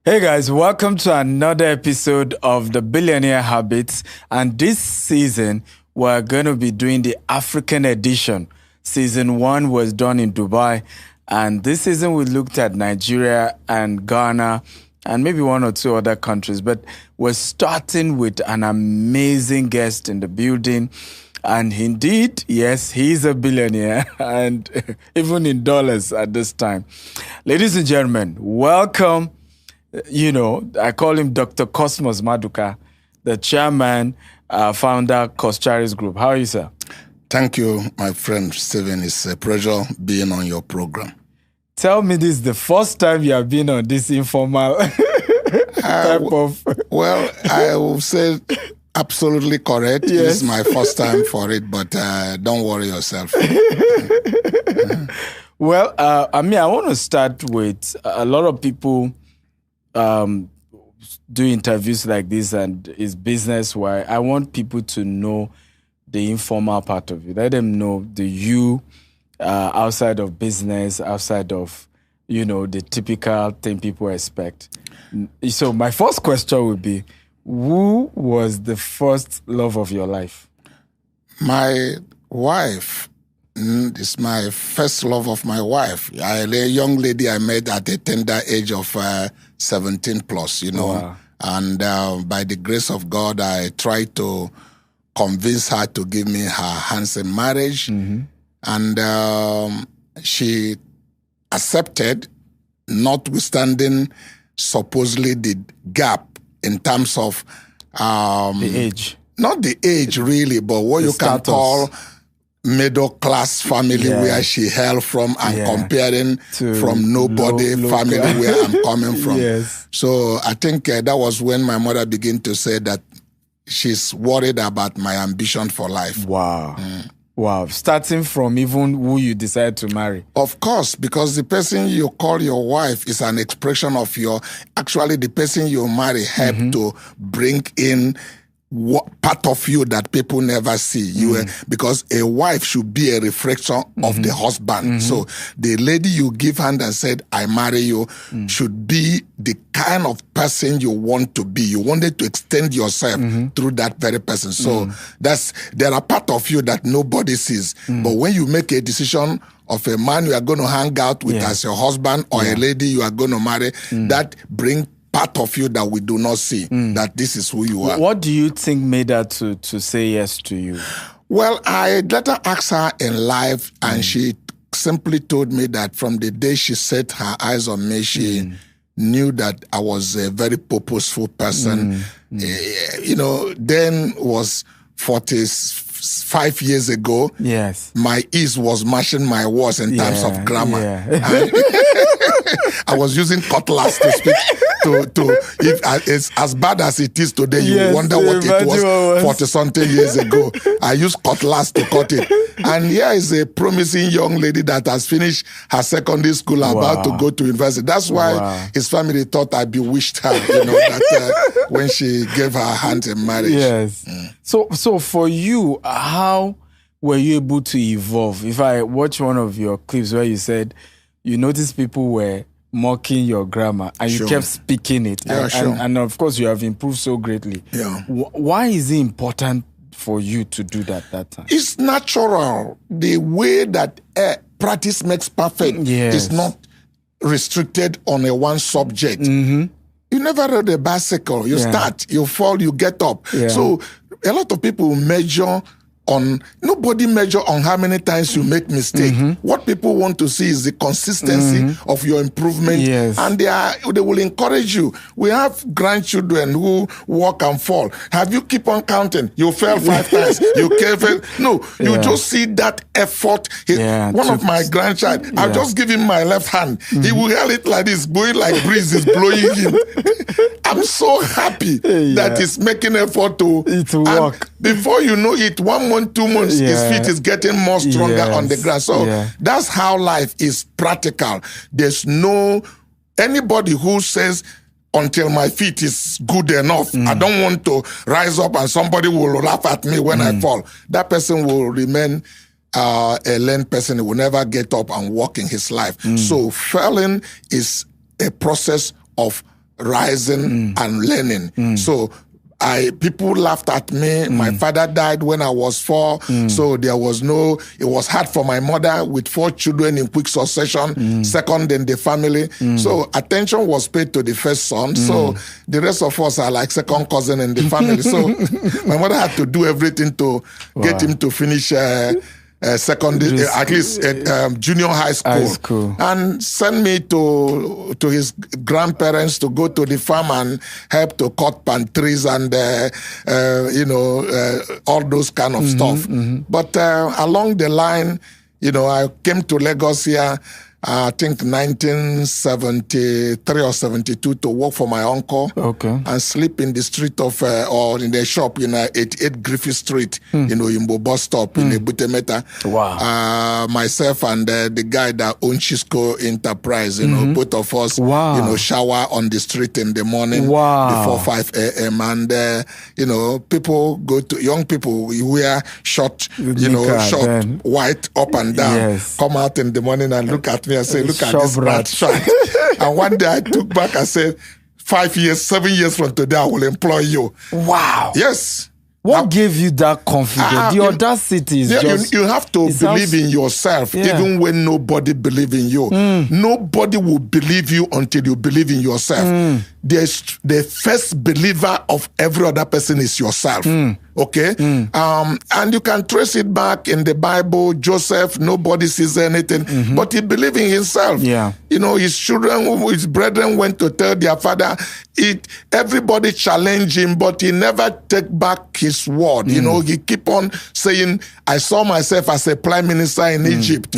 Hey guys, welcome to another episode of the Billionaire Habits. And this season, we're going to be doing the African edition. Season 1 was done in Dubai. And this season, we looked at Nigeria and Ghana and maybe one or two other countries. But we're starting with an amazing guest in the building. And indeed, yes, he's a billionaire, and even in dollars at this time. Ladies and gentlemen, welcome. I call him Dr. Cosmas Maduka, the chairman, founder, Coscharis Group. How are you, sir? Thank you, my friend Steven. It's a pleasure being on your program. Tell me, this is the first time you have been on this informal type of... Well, I will say absolutely correct. Yes. This is my first time for it, but don't worry yourself. Well, I want to start with a lot of people do interviews like this, and it's business where I want people to know the informal part of you. Let them know the you outside of business, outside of, the typical thing people expect. So my first question would be, who was the first love of your life? My wife is my first love of my wife. A young lady I met at a tender age of 17 plus, Wow. And by the grace of God, I tried to convince her to give me her hands in marriage. Mm-hmm. And she accepted, notwithstanding supposedly the gap in terms of The age. not the age really, but what The you status. can call middle class family Yeah. where she hailed from, and Yeah. comparing To from nobody low family class. where I'm coming from. Yes. So I think that was when my mother began to say that she's worried about my ambition for life. Wow. Wow. Starting from even who you decide to marry. Of course, because the person you call your wife is an expression of actually the person you marry helped to bring in part of you that people never see. Because a wife should be a reflection of the husband. So the lady you give hand and said, I marry you, should be the kind of person you want to be. You wanted to extend yourself through that very person. So there are part of you that nobody sees. But when you make a decision of a man you are going to hang out with as your husband, or a lady you are going to marry, that bring part of you that we do not see, that this is who you are. What do you think made her to say yes to you? Well, I later asked her in life, and she simply told me that from the day she set her eyes on me, she knew that I was a very purposeful person. Then was 45 yeyears ago. Yes. My ease was matching my words in terms of grammar. Yeah. I was using cutlass to speak. If it's as bad as it is today, you Yes, wonder what it was imagine 40-something years ago. I used cutlass to cut it. And here is a promising young lady that has finished her secondary school, about to go to university. That's why his family thought I bewitched her, that when she gave her hand in marriage. Yes. So for you, how were you able to evolve? If I watch one of your clips where you said you noticed people were mocking your grammar and you kept speaking it. Yeah, sure. And of course, you have improved so greatly. Yeah. Why is it important for you to do that time? It's natural. The way that practice makes perfect is not restricted on a one subject. You never rode a bicycle. You start, you fall, you get up. Yeah. So a lot of people measure nobody measure on how many times you make mistake. What people want to see is the consistency of your improvement. Yes. And they will encourage you. We have grandchildren who walk and fall. Have you keep on counting? You fell 5 times. You fail. No, you just see that effort. One of my grandchild, I'll just give him my left hand. He will held it like this, going like breeze is blowing him. I'm so happy that he's making effort to walk. Before you know it, 1 month, 2 months, his feet is getting more stronger on the ground. So that's how life is practical. There's no anybody who says, until my feet is good enough, I don't want to rise up and somebody will laugh at me when I fall. That person will remain a lame person. He will never get up and walk in his life. So falling is a process of rising and learning. So people laughed at me. My father died when I was 4. So it was hard for my mother with 4 children in quick succession, second in the family. So attention was paid to the first son. So the rest of us are like second cousin in the family. So my mother had to do everything to get him to finish secondary, at least junior high school, and send me to his grandparents to go to the farm and help to cut palm trees and all those kind of stuff. But along the line, I came to Lagos here. I think 1973 or 72 to work for my uncle and sleep in the street of or in the shop in 88 Griffith Street, in bus stop in Ebutemeta. Wow. Myself and the guy that owns Chisco Enterprise, both of us, shower on the street in the morning before 5 a.m. And, young people wear short, short, white up and down, come out in the morning and look at me and say, look at this rat shot. And one day I took back and said, 7 years from today, I will employ you. Wow. Yes. What gave you that confidence? The audacity is just... You have to believe in yourself, even when nobody believes in you. Nobody will believe you until you believe in yourself. The first believer of every other person is yourself. Okay? And you can trace it back in the Bible. Joseph, nobody sees anything, but he believed in himself. Yeah. His children, his brethren went to tell their father. Everybody challenged him, but he never take back his word. He keep on saying, I saw myself as a prime minister in Egypt,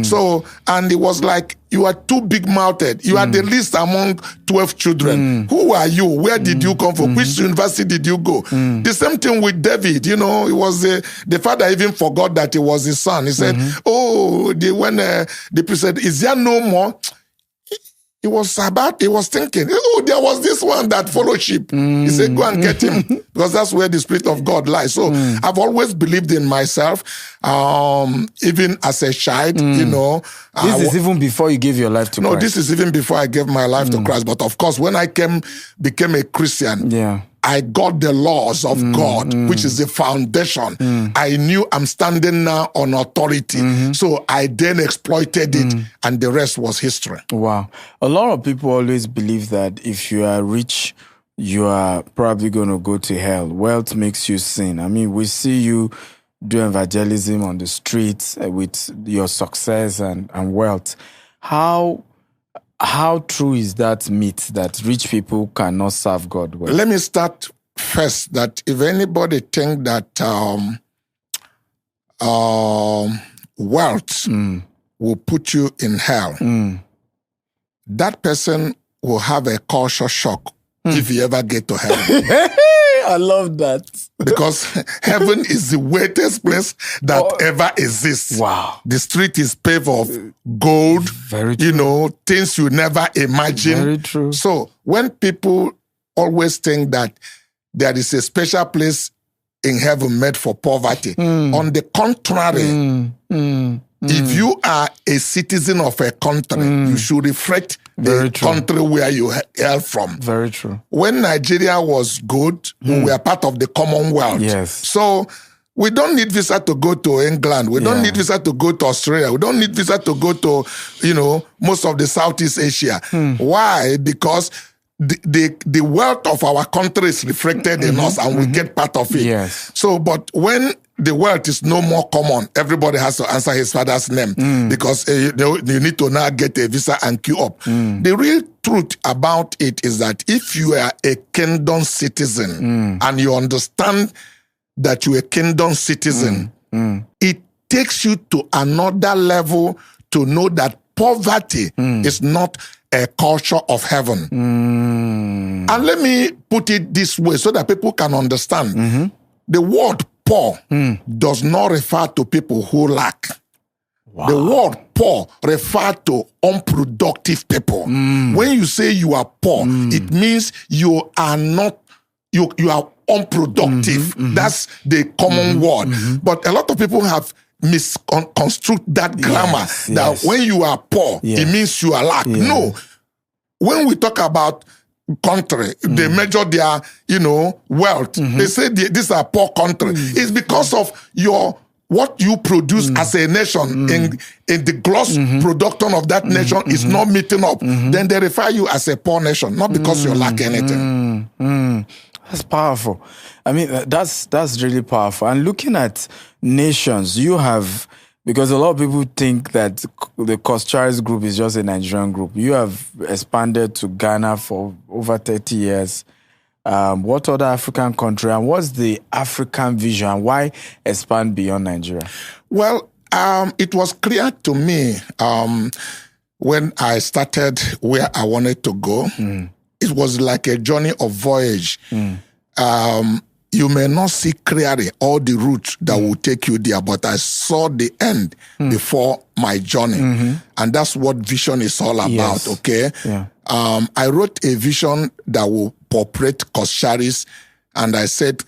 So, and it was like, you are too big-mouthed. You are the least among 12 children. Who are you? Where did you come from? Which university did you go? The same thing with David. It was the father even forgot that it was his son. He said, when the priest said, is there no more? He was thinking, there was this one that followed sheep. He said, go and get him, because that's where the Spirit of God lies. So I've always believed in myself, even as a child, This is even before you gave your life to Christ. No, this is even before I gave my life to Christ. But of course, when I became a Christian, I got the laws of God, which is the foundation. I knew I'm standing now on authority. So I then exploited it, and the rest was history. Wow. A lot of people always believe that if you are rich, you are probably going to go to hell. Wealth makes you sin. I mean, we see you do evangelism on the streets with your success and wealth. How true is that myth that rich people cannot serve God well? Let me start first that if anybody think that wealth will put you in hell, that person will have a culture shock if you ever get to heaven. I love that. Because heaven is the weightiest place that ever exists. Wow. The street is paved of gold. Very true. Things you never imagine. Very true. So when people always think that there is a special place in heaven made for poverty, on the contrary, if you are a citizen of a country, you should reflect the country where you hail from. Very true. When Nigeria was good, we were part of the Commonwealth. Yes. So we don't need visa to go to England. We don't need visa to go to Australia. We don't need visa to go to, most of the Southeast Asia. Why? Because the wealth of our country is reflected in us, and we get part of it. Yes. So, but when the wealth is no more common, everybody has to answer his father's name because you need to now get a visa and queue up. The real truth about it is that if you are a kingdom citizen and you understand that you're a kingdom citizen, it takes you to another level to know that poverty is not a culture of heaven. And let me put it this way so that people can understand. The word poor does not refer to people who lack. Wow. The word poor refers to unproductive people. When you say you are poor, it means you are not, you are unproductive. That's the common word. But a lot of people have misconstrued that grammar, that when you are poor, it means you are lack. No. When we talk about country. They measure their, wealth. They say these are poor country. It's because of what you produce as a nation in the gross production of that nation is not meeting up. Then they refer you as a poor nation, not because you lack anything. That's powerful. I mean, that's really powerful. And looking at nations, you have, because a lot of people think that the Coscharis Group is just a Nigerian group. You have expanded to Ghana for over 30 years. What other African country, and what's the African vision? Why expand beyond Nigeria? Well, it was clear to me when I started where I wanted to go. It was like a journey of voyage. You may not see clearly all the routes that will take you there, but I saw the end before my journey. And that's what vision is all about, okay? Yeah. I wrote a vision that will portray Coscharis, and I said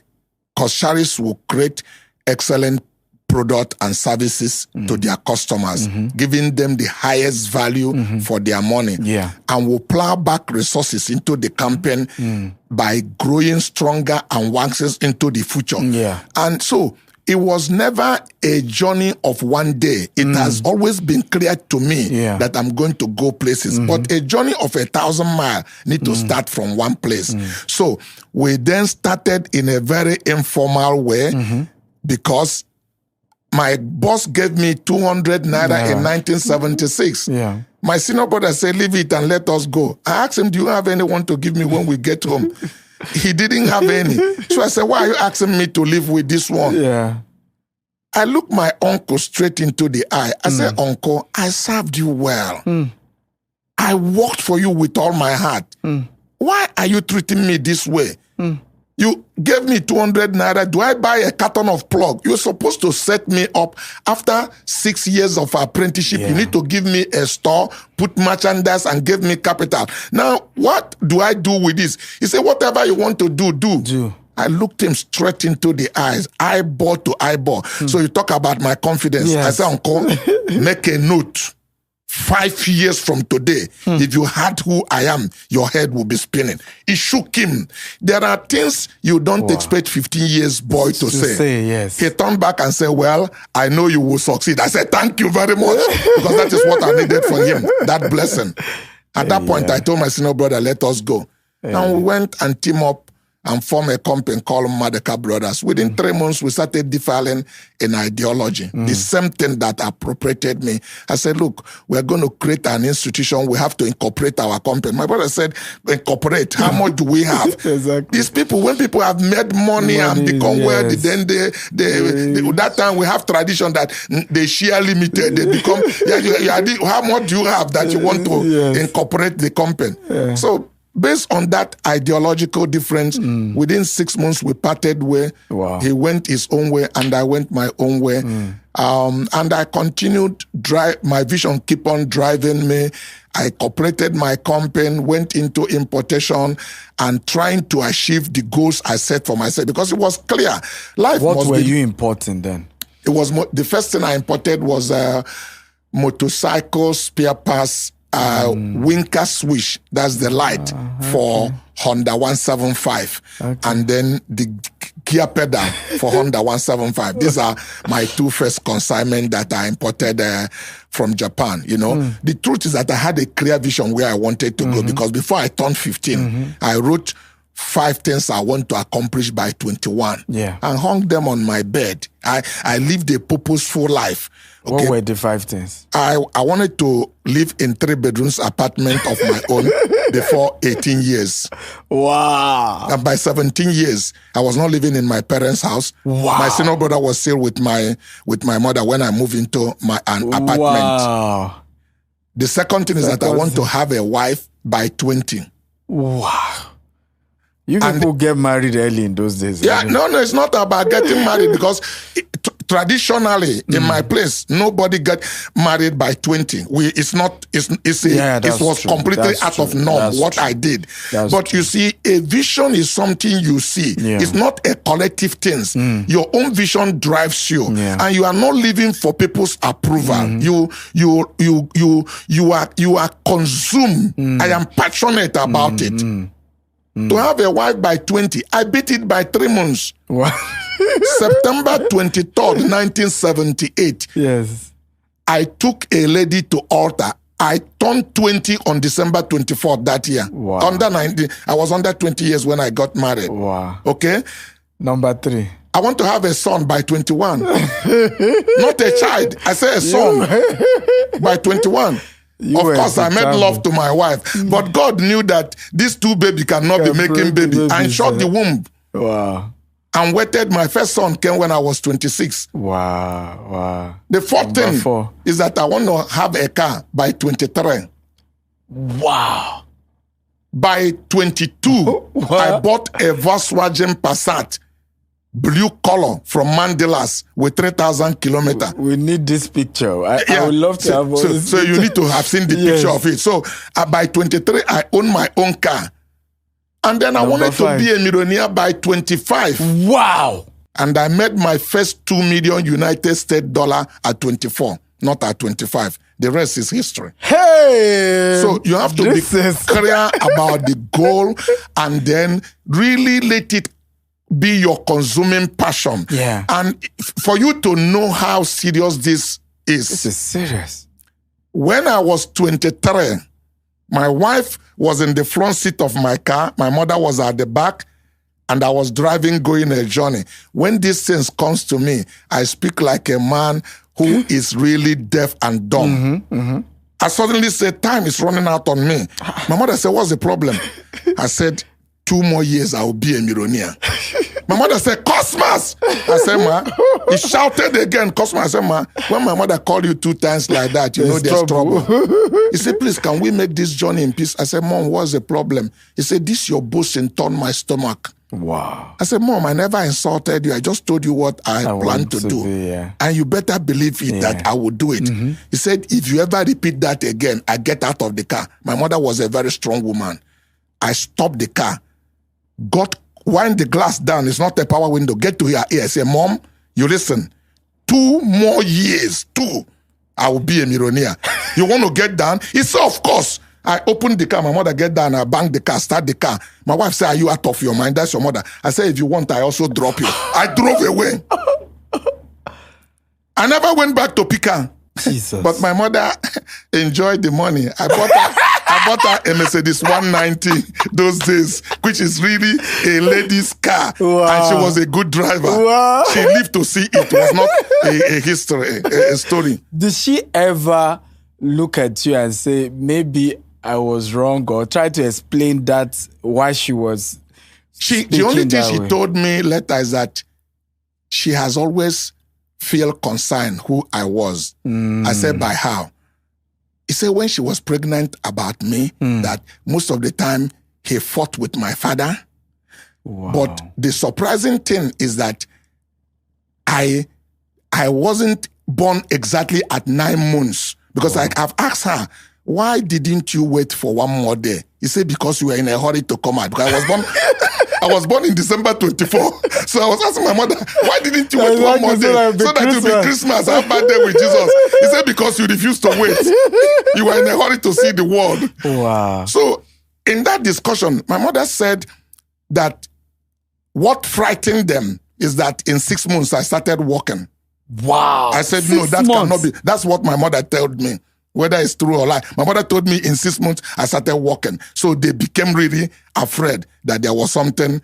Coscharis will create excellent product and services to their customers, giving them the highest value for their money. Yeah. And will plow back resources into the campaign by growing stronger and waxes into the future. Yeah. And so it was never a journey of one day. It has always been clear to me that I'm going to go places. But a journey of 1,000 miles need to start from one place. So we then started in a very informal way because my boss gave me 200 naira in 1976. Yeah. My senior brother said, leave it and let us go. I asked him, do you have anyone to give me when we get home? He didn't have any. So I said, why are you asking me to live with this one? Yeah. I looked my uncle straight into the eye. I said, Uncle, I served you well. I worked for you with all my heart. Why are you treating me this way? You gave me 200 naira. Do I buy a carton of plug? You're supposed to set me up. After 6 years of apprenticeship, you need to give me a store, put merchandise, and give me capital. Now, what do I do with this? He said, whatever you want to do, do. I looked him straight into the eyes, eyeball to eyeball. So you talk about my confidence. Yes. I said, Uncle, make a note. 5 years from today, if you had who I am, your head will be spinning. It shook him. There are things you don't expect 15 years boy to say. Yes. He turned back and said, well, I know you will succeed. I said, thank you very much, because that is what I needed for him, that blessing. At that point, I told my senior brother, let us go. And we went and teamed up and formed a company called Maduka Brothers. Within 3 months, we started defiling in ideology. The same thing that appropriated me. I said, look, we're going to create an institution. We have to incorporate our company. My brother said, incorporate. How much do we have? Exactly. These people, when people have made money and become wealthy, then they that time we have tradition that they share limited. They become, how much do you have that you want to incorporate the company? So, based on that ideological difference, within 6 months we parted way. Wow. He went his own way and I went my own way. And I continued my vision keep on driving me. I cooperated my company, went into importation and trying to achieve the goals I set for myself, because it was clear. What were you importing then? It was the first thing I imported was motorcycle spare parts, Winker switch, that's the light for Honda 175, and then the gear pedal for Honda 175. These are my two first consignment that I imported from Japan. The truth is that I had a clear vision where I wanted to go, because before I turned 15, I wrote 5 things I want to accomplish by 21 and hung them on my bed. I lived a purposeful life. Okay? What were the 5 things? I wanted to live in 3 bedrooms apartment of my own before 18 years. Wow. And by 17 years, I was not living in my parents' house. Wow. My senior brother was still with my mother when I moved into an apartment. Wow. The second thing is that I want to have a wife by 20. Wow. You people get married early in those days. Yeah, no, it's not about getting married, because traditionally in my place, nobody got married by 20. It was true. completely out of norm what I did. But you see, a vision is something you see. It's not a collective thing. Your own vision drives you, and you are not living for people's approval. You are consumed. I am passionate about it. To have a wife by 20, I beat it by 3 months. Wow. September 23rd, 1978. Yes. I took a lady to altar. I turned 20 on December 24th that year. Wow. Under 19. I was under 20 years when I got married. Wow. Okay? Number 3. I want to have a son by 21. Not a child. I say a son by 21. Of course, I made love to my wife. But God knew that these 2 babies cannot be making baby. And shut the womb. Wow. And waited. My first son came when I was 26. Wow. Wow. The fourth thing is that I want to have a car by 23. Wow. By 22, I bought a Volkswagen Passat, blue color from Mandelas with 3,000 kilometers. We need this picture. I would love to have all this. So you need to have seen the picture of it. So by 23, I own my own car. And then I wanted to be a millionaire by 25. Wow. And I made my first 2 million United States dollar at 24, not at 25. The rest is history. Hey! So you have to be clear about the goal and then really let it be your consuming passion. Yeah. And for you to know how serious this is. This is serious. When I was 23, my wife was in the front seat of my car. My mother was at the back. And I was driving, going a journey. When this thing comes to me, I speak like a man who is really deaf and dumb. I suddenly said, time is running out on me. My mother said, what's the problem? I said, 2 more years, I will be a millionaire. My mother said, Cosmas! I said, ma. He shouted again, Cosmas. I said, ma, when my mother called you 2 times like that, you know there's trouble. He said, please, can we make this journey in peace? I said, Mom, what's the problem? He said, this your boasting turned my stomach. Wow. I said, Mom, I never insulted you. I just told you what I planned to do. And you better believe it that I will do it. He said, if you ever repeat that again, I get out of the car. My mother was a very strong woman. I stopped the car, wind the glass down. It's not a power window. Get to her ear. I said, Mom, you listen. 2 more years, 2, I will be a millionaire. You want to get down? He said, of course. I opened the car. My mother get down. I bang the car, start the car. My wife said, are you out of your mind? That's your mother. I said, if you want, I also drop you. I drove away. I never went back to pick her. Jesus. But my mother enjoyed the money. I bought her a Mercedes 190 those days, which is really a lady's car. Wow. And she was a good driver. Wow. She lived to see it. It was not a history, a story. Did she ever look at you and say, maybe I was wrong, or try to explain that why she was the only thing she told me later is that she has always felt concerned who I was. I said, by how? He said when she was pregnant about me, that most of the time he fought with my father. Wow. But the surprising thing is that I wasn't born exactly at 9 months, because I've asked her, why didn't you wait for 1 more day? He said, because you were in a hurry to come out. Because I was born in December 24. So I was asking my mother, why didn't you wait 1 more day? So that it will be Christmas, I have birthday with Jesus. He said, because you refused to wait. You were in a hurry to see the world. Wow. So in that discussion, my mother said that what frightened them is that in 6 months I started walking. Wow. I said, no, that cannot be. That's what my mother told me. Whether it's true or lie. My mother told me in 6 months, I started walking. So they became really afraid that there was something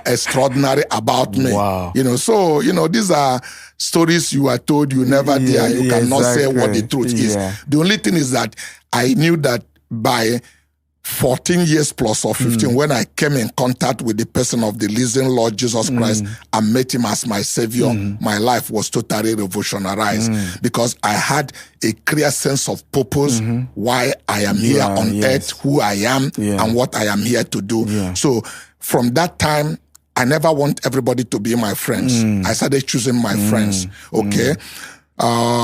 extraordinary about me. Wow. So, these are stories you are told you never did. You cannot say what the truth is. The only thing is that I knew that by 14 years plus or 15, when I came in contact with the person of the risen Lord Jesus Christ and met him as my savior, my life was totally revolutionized because I had a clear sense of purpose, why I am here on earth, who I am, and what I am here to do. So from that time, I never want everybody to be my friends. I started choosing my friends, okay?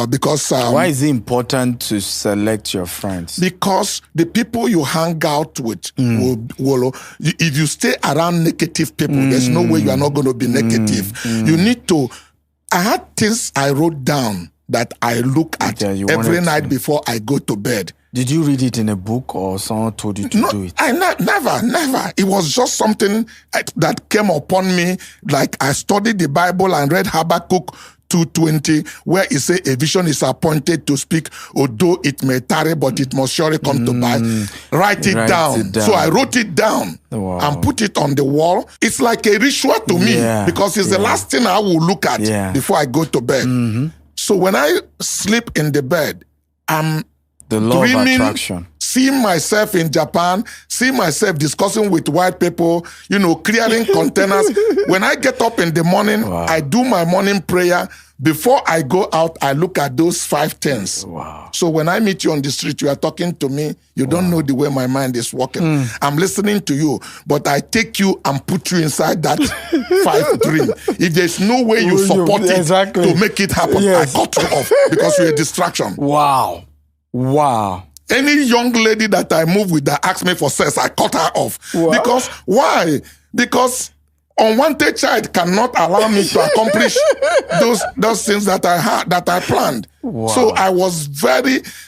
Because why is it important to select your friends? Because the people you hang out with will if you stay around negative people, there's no way you are not going to be negative. You need to. I had things I wrote down that I look at every night before I go to bed. Did you read it in a book or someone told you to do it? I never. It was just something that came upon me. Like I studied the Bible and read Habakkuk 2:20, where it says a vision is appointed to speak, although it may tarry, but it must surely come to pass. Write it down. So I wrote it down and put it on the wall. It's like a ritual to me because it's the last thing I will look at before I go to bed. So when I sleep in the bed, I'm the law of attraction. Seeing myself in Japan, seeing myself discussing with white people, clearing containers. When I get up in the morning, I do my morning prayer. Before I go out, I look at those 5 things. Wow. So when I meet you on the street, you are talking to me. You don't know the way my mind is working. I'm listening to you, but I take you and put you inside that 5 dream. If there's no way you support it to make it happen, I cut you off because you're a distraction. Wow. Any young lady that I move with that asks me for sex, I cut her off. Because why? Because unwanted child cannot allow me to accomplish those things that I planned. So I was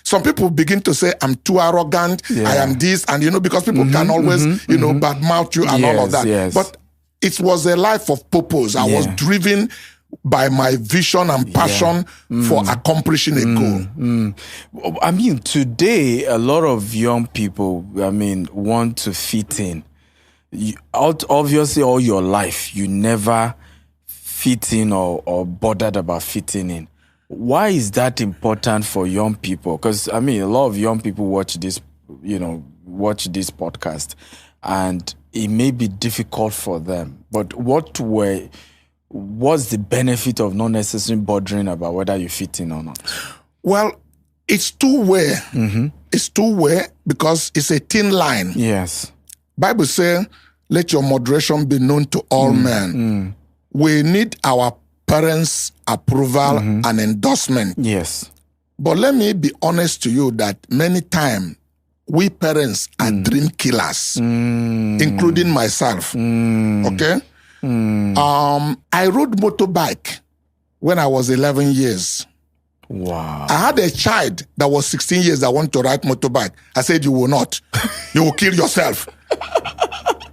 some people begin to say I'm too arrogant, I am this, and because people can always, badmouth you and all of that. But it was a life of purpose. I was driven by my vision and passion for accomplishing a goal. I mean, today, a lot of young people, want to fit in. Obviously, all your life, you never fit in or bothered about fitting in. Why is that important for young people? Because, a lot of young people watch this podcast, and it may be difficult for them. But what's the benefit of not necessarily bothering about whether you fit in or not? Well, it's two-way. It's two-way because it's a thin line. Yes. Bible says, let your moderation be known to all men. We need our parents' approval and endorsement. Yes. But let me be honest to you that many times we parents are dream killers, including myself. Okay? I rode motorbike when I was 11 years. Wow. I had a child that was 16 years that wanted to ride motorbike. I said, you will not. You will kill yourself.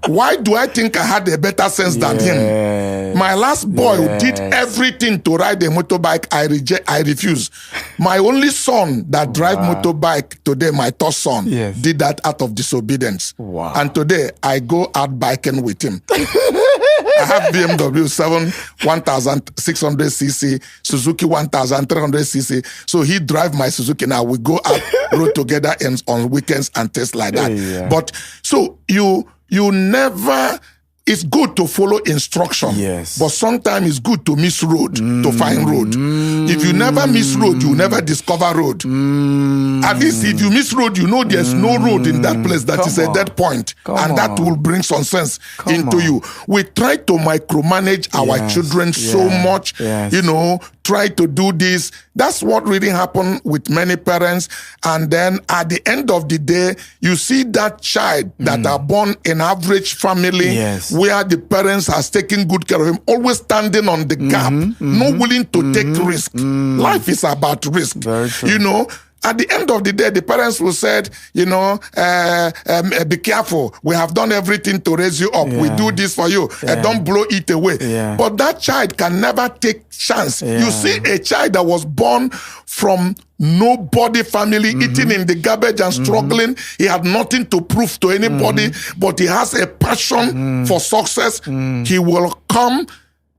Why do I think I had a better sense than him? My last boy did everything to ride a motorbike. I refuse. My only son that drive motorbike today, my third son, did that out of disobedience. Wow. And today I go out biking with him. I have BMW 7 1600cc, Suzuki 1300cc. So he drive my Suzuki. Now we go out road together on weekends and things like that. But so you never. It's good to follow instruction, but sometimes it's good to miss road to find road. If you never miss road, you never discover road. At least if you miss road, you know there's no road in that place. That is a dead point, and that will bring some sense into you. We try to micromanage our children so much, try to do this. That's what really happened with many parents. And then at the end of the day, you see that child that are born in average family, where the parents are taking good care of him, always standing on the gap, not willing to take risk. Life is about risk. Very true. At the end of the day, the parents will say, be careful. We have done everything to raise you up. We do this for you. Don't blow it away. But that child can never take chance. You see a child that was born from nobody family, eating in the garbage and struggling. He had nothing to prove to anybody, but he has a passion for success. He will come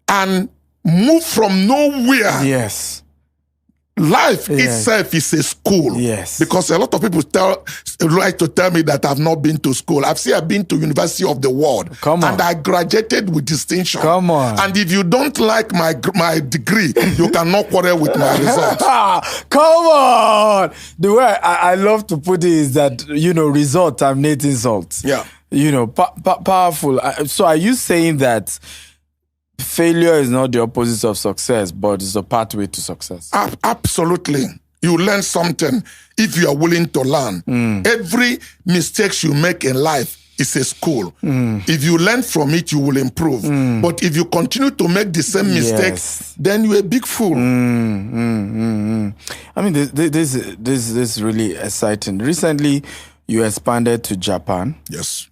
and move from nowhere. Yes. Life itself is a school. Yes. Because a lot of people like to tell me that I've not been to school. I've been to University of the World. Come on. And I graduated with distinction. Come on. And if you don't like my degree, you cannot quarrel with my results. Come on. The way I love to put it is that, result terminate insults. Yeah. Powerful. So are you saying that failure is not the opposite of success, but it's a pathway to success? Absolutely. You learn something if you are willing to learn. Every mistake you make in life is a school. If you learn from it, you will improve. But if you continue to make the same mistakes, then you're a big fool. mean, this is really exciting. Recently, you expanded to Japan. Yes.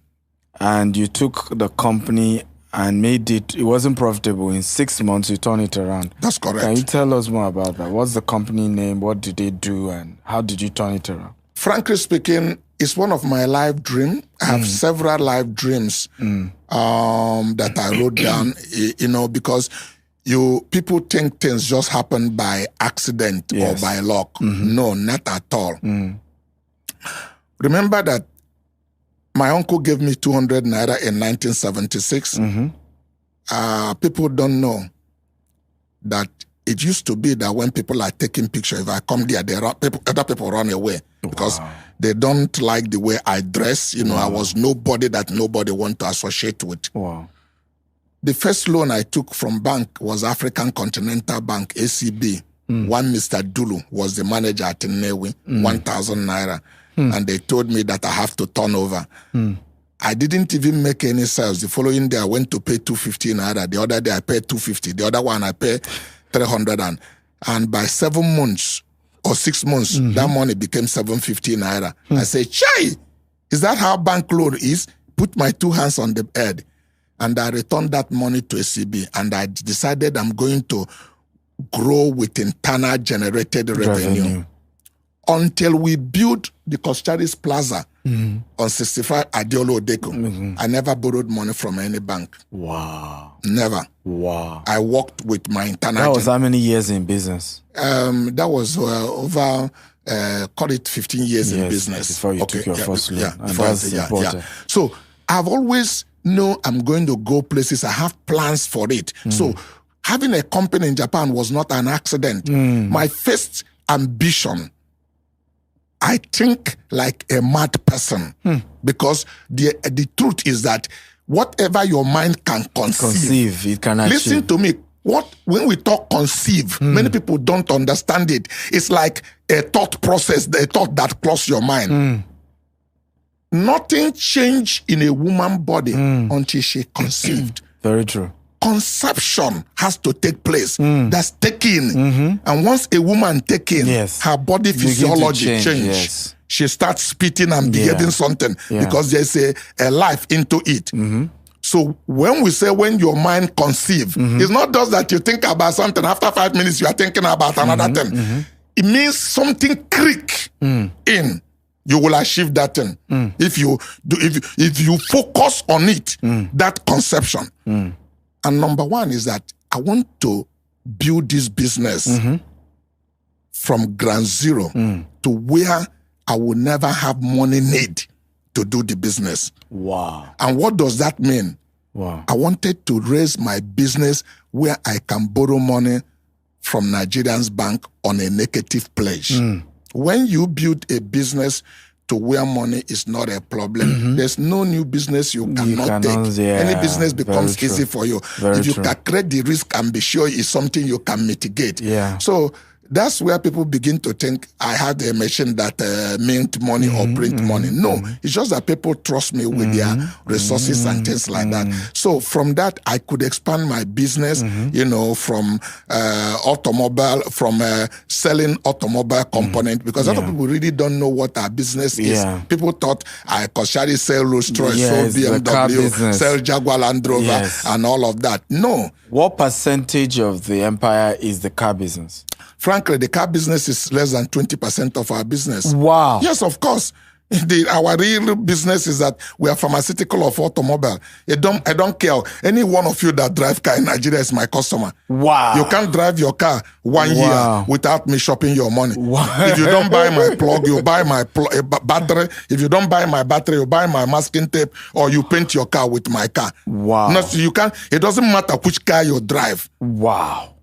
And you took the company and made it wasn't profitable. In 6 months, you turned it around. That's correct. Can you tell us more about that? What's the company name? What did they do? And how did you turn it around? Frankly speaking, it's one of my life dreams. I have several life dreams that I wrote down, because people think things just happen by accident or by luck. No, not at all. Remember that my uncle gave me 200 naira in 1976. People don't know that it used to be that when people are taking pictures, if I come there, other people run away because they don't like the way I dress. I was nobody that nobody want to associate with. Wow. The first loan I took from bank was African Continental Bank, ACB. One Mr. Dulu was the manager at Nnewi, 1,000 naira. And they told me that I have to turn over. I didn't even make any sales. The following day, I went to pay 250 naira. The other day, I paid 250. The other one, I paid 300. And by 7 months or 6 months, that money became 750 naira. I said, Chai, is that how bank loan is? Put my 2 hands on the head. And I returned that money to ACB. And I decided I'm going to grow with internal generated revenue. Until we built the Coscharis Plaza on 65 Adiolo Odeko. I never borrowed money from any bank. Wow. Never. Wow. I worked with my internal. That was how many years in business? That was over, call it 15 years in business. Before you took your first loan. And that's important. So I've always known I'm going to go places. I have plans for it. So having a company in Japan was not an accident. My first ambition, I think like a mad person, because the truth is that whatever your mind can conceive it can achieve. Listen to me. When we talk conceive, many people don't understand it. It's like a thought process, a thought that crosses your mind. Nothing changed in a woman's body until she conceived. Very true. Conception has to take place. That's taking. And once a woman taking, her body physiology change. Yes. She starts spitting and behaving something because there's a life into it. So when we say when your mind conceive, it's not just that you think about something. After 5 minutes, you are thinking about another thing. It means something click in. You will achieve that thing if you focus on it. That conception. And number one is that I want to build this business from ground zero to where I will never have money need to do the business. Wow. And what does that mean? Wow. I wanted to raise my business where I can borrow money from Nigerian's bank on a negative pledge. When you build a business to where money is not a problem, there's no new business you cannot take. Any business becomes easy for you. If you calculate the risk and be sure it's something you can mitigate. So that's where people begin to think I had a machine that mint money or print money. No, it's just that people trust me with their resources and things like that. So from that, I could expand my business, from automobile, from selling automobile component, because other people really don't know what our business is. People thought I Coscharis sell Rolls Royce, sell BMW, sell Jaguar Land Rover, and all of that. No. What percentage of the empire is the car business? Frankly, the car business is less than 20% of our business. Wow. Yes, of course. Our real business is that we are pharmaceutical of automobile. I don't care. Any one of you that drive car in Nigeria is my customer. Wow. You can't drive your car 1 year without me shopping your money. Wow. If you don't buy my plug, you buy my battery. If you don't buy my battery, you buy my masking tape, or you paint your car with my car. Wow. No, so you can't. It doesn't matter which car you drive. Wow.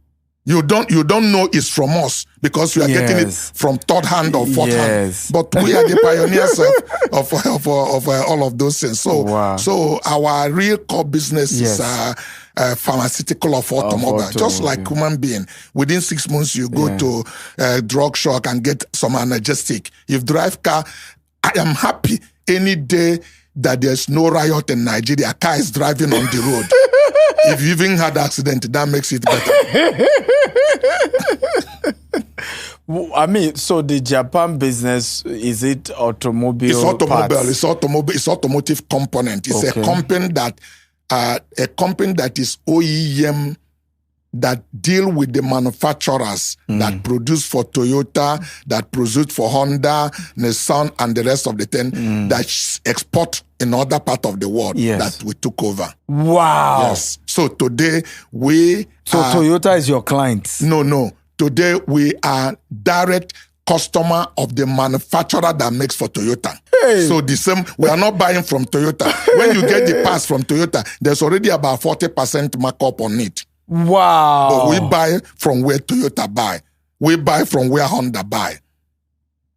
You don't know it's from us because we are getting it from third hand or fourth hand. But we are the pioneers of all of those things. So, so our real core business is pharmaceutical of automobile. Just like human being. Within 6 months, you go to drug shop and get some analgesic. If drive car, I am happy any day that there's no riot in Nigeria. A car is driving on the road. If you even had an accident, that makes it better. I mean, so the Japan business, is it automobile? It's automobile. Parts? It's automobile. It's automotive component. It's Okay. a company that is OEM, that deal with the manufacturers that produce for Toyota, that produce for Honda, Nissan, and the rest of the 10 that export in other part of the world that we took over. Wow. Yes. So today Toyota is your client? No. Today we are direct customer of the manufacturer that makes for Toyota. Hey. So the same, we are not buying from Toyota. When you get the parts from Toyota, there's already about 40% markup on it. Wow. But we buy from where Toyota buy. We buy from where Honda buy.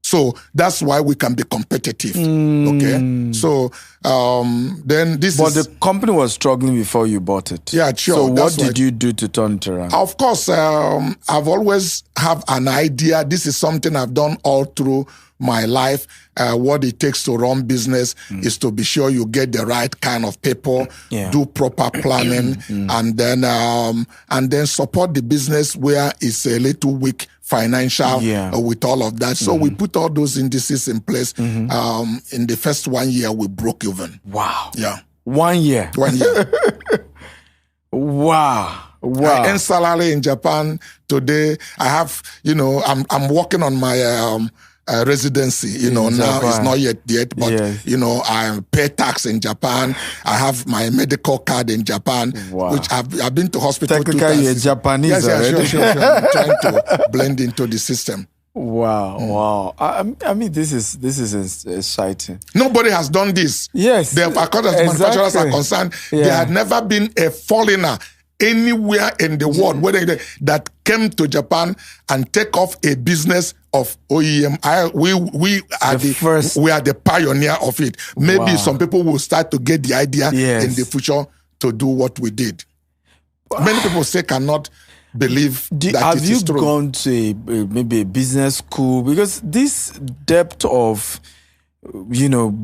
So that's why we can be competitive. Okay. So then this But the company was struggling before you bought it. Yeah, sure. So what did you do to turn it around? Of course, I've always have an idea. This is something I've done all through my life. What it takes to run business is to be sure you get the right kind of people, do proper planning, and then support the business where it's a little weak financial with all of that. So we put all those indices in place. In the first 1 year, we broke even. Wow. Yeah. 1 year. 1 year. Wow. I earn salary in Japan today. I have, I'm working on my residency. Now it's not yet, but I pay tax in Japan. I have my medical card in Japan, which I've been to hospital. Technically, you're Japanese already. Sure. I'm trying to blend into the system. Wow. I mean, this is exciting. Nobody has done this. Yes. As manufacturers are concerned, there had never been a foreigner anywhere in the world that came to Japan and take off a business of OEM. We are the pioneer of it. Maybe some people will start to get the idea in the future to do what we did. Many people cannot believe that it is true. Have you gone to maybe a business school? Because this depth of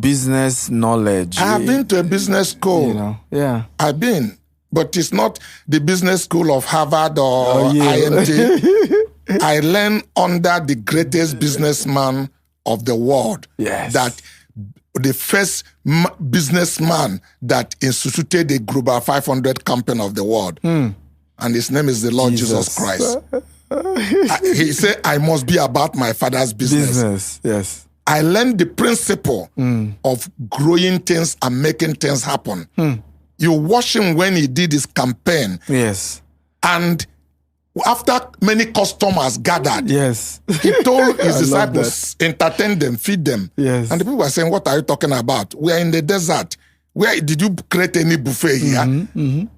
business knowledge. I have been to a business school. I've been. But it's not the business school of Harvard or IMT. I learned under the greatest businessman of the world. Yes. That the first businessman that instituted the Global 500 company of the world. And his name is the Lord Jesus Christ. He said, I must be about my father's business. Yes. I learned the principle of growing things and making things happen. You watch him when he did his campaign. Yes. And after many customers gathered, he told his disciples, entertain them, feed them. Yes. And the people were saying, what are you talking about? We are in the desert. Where did you create any buffet here?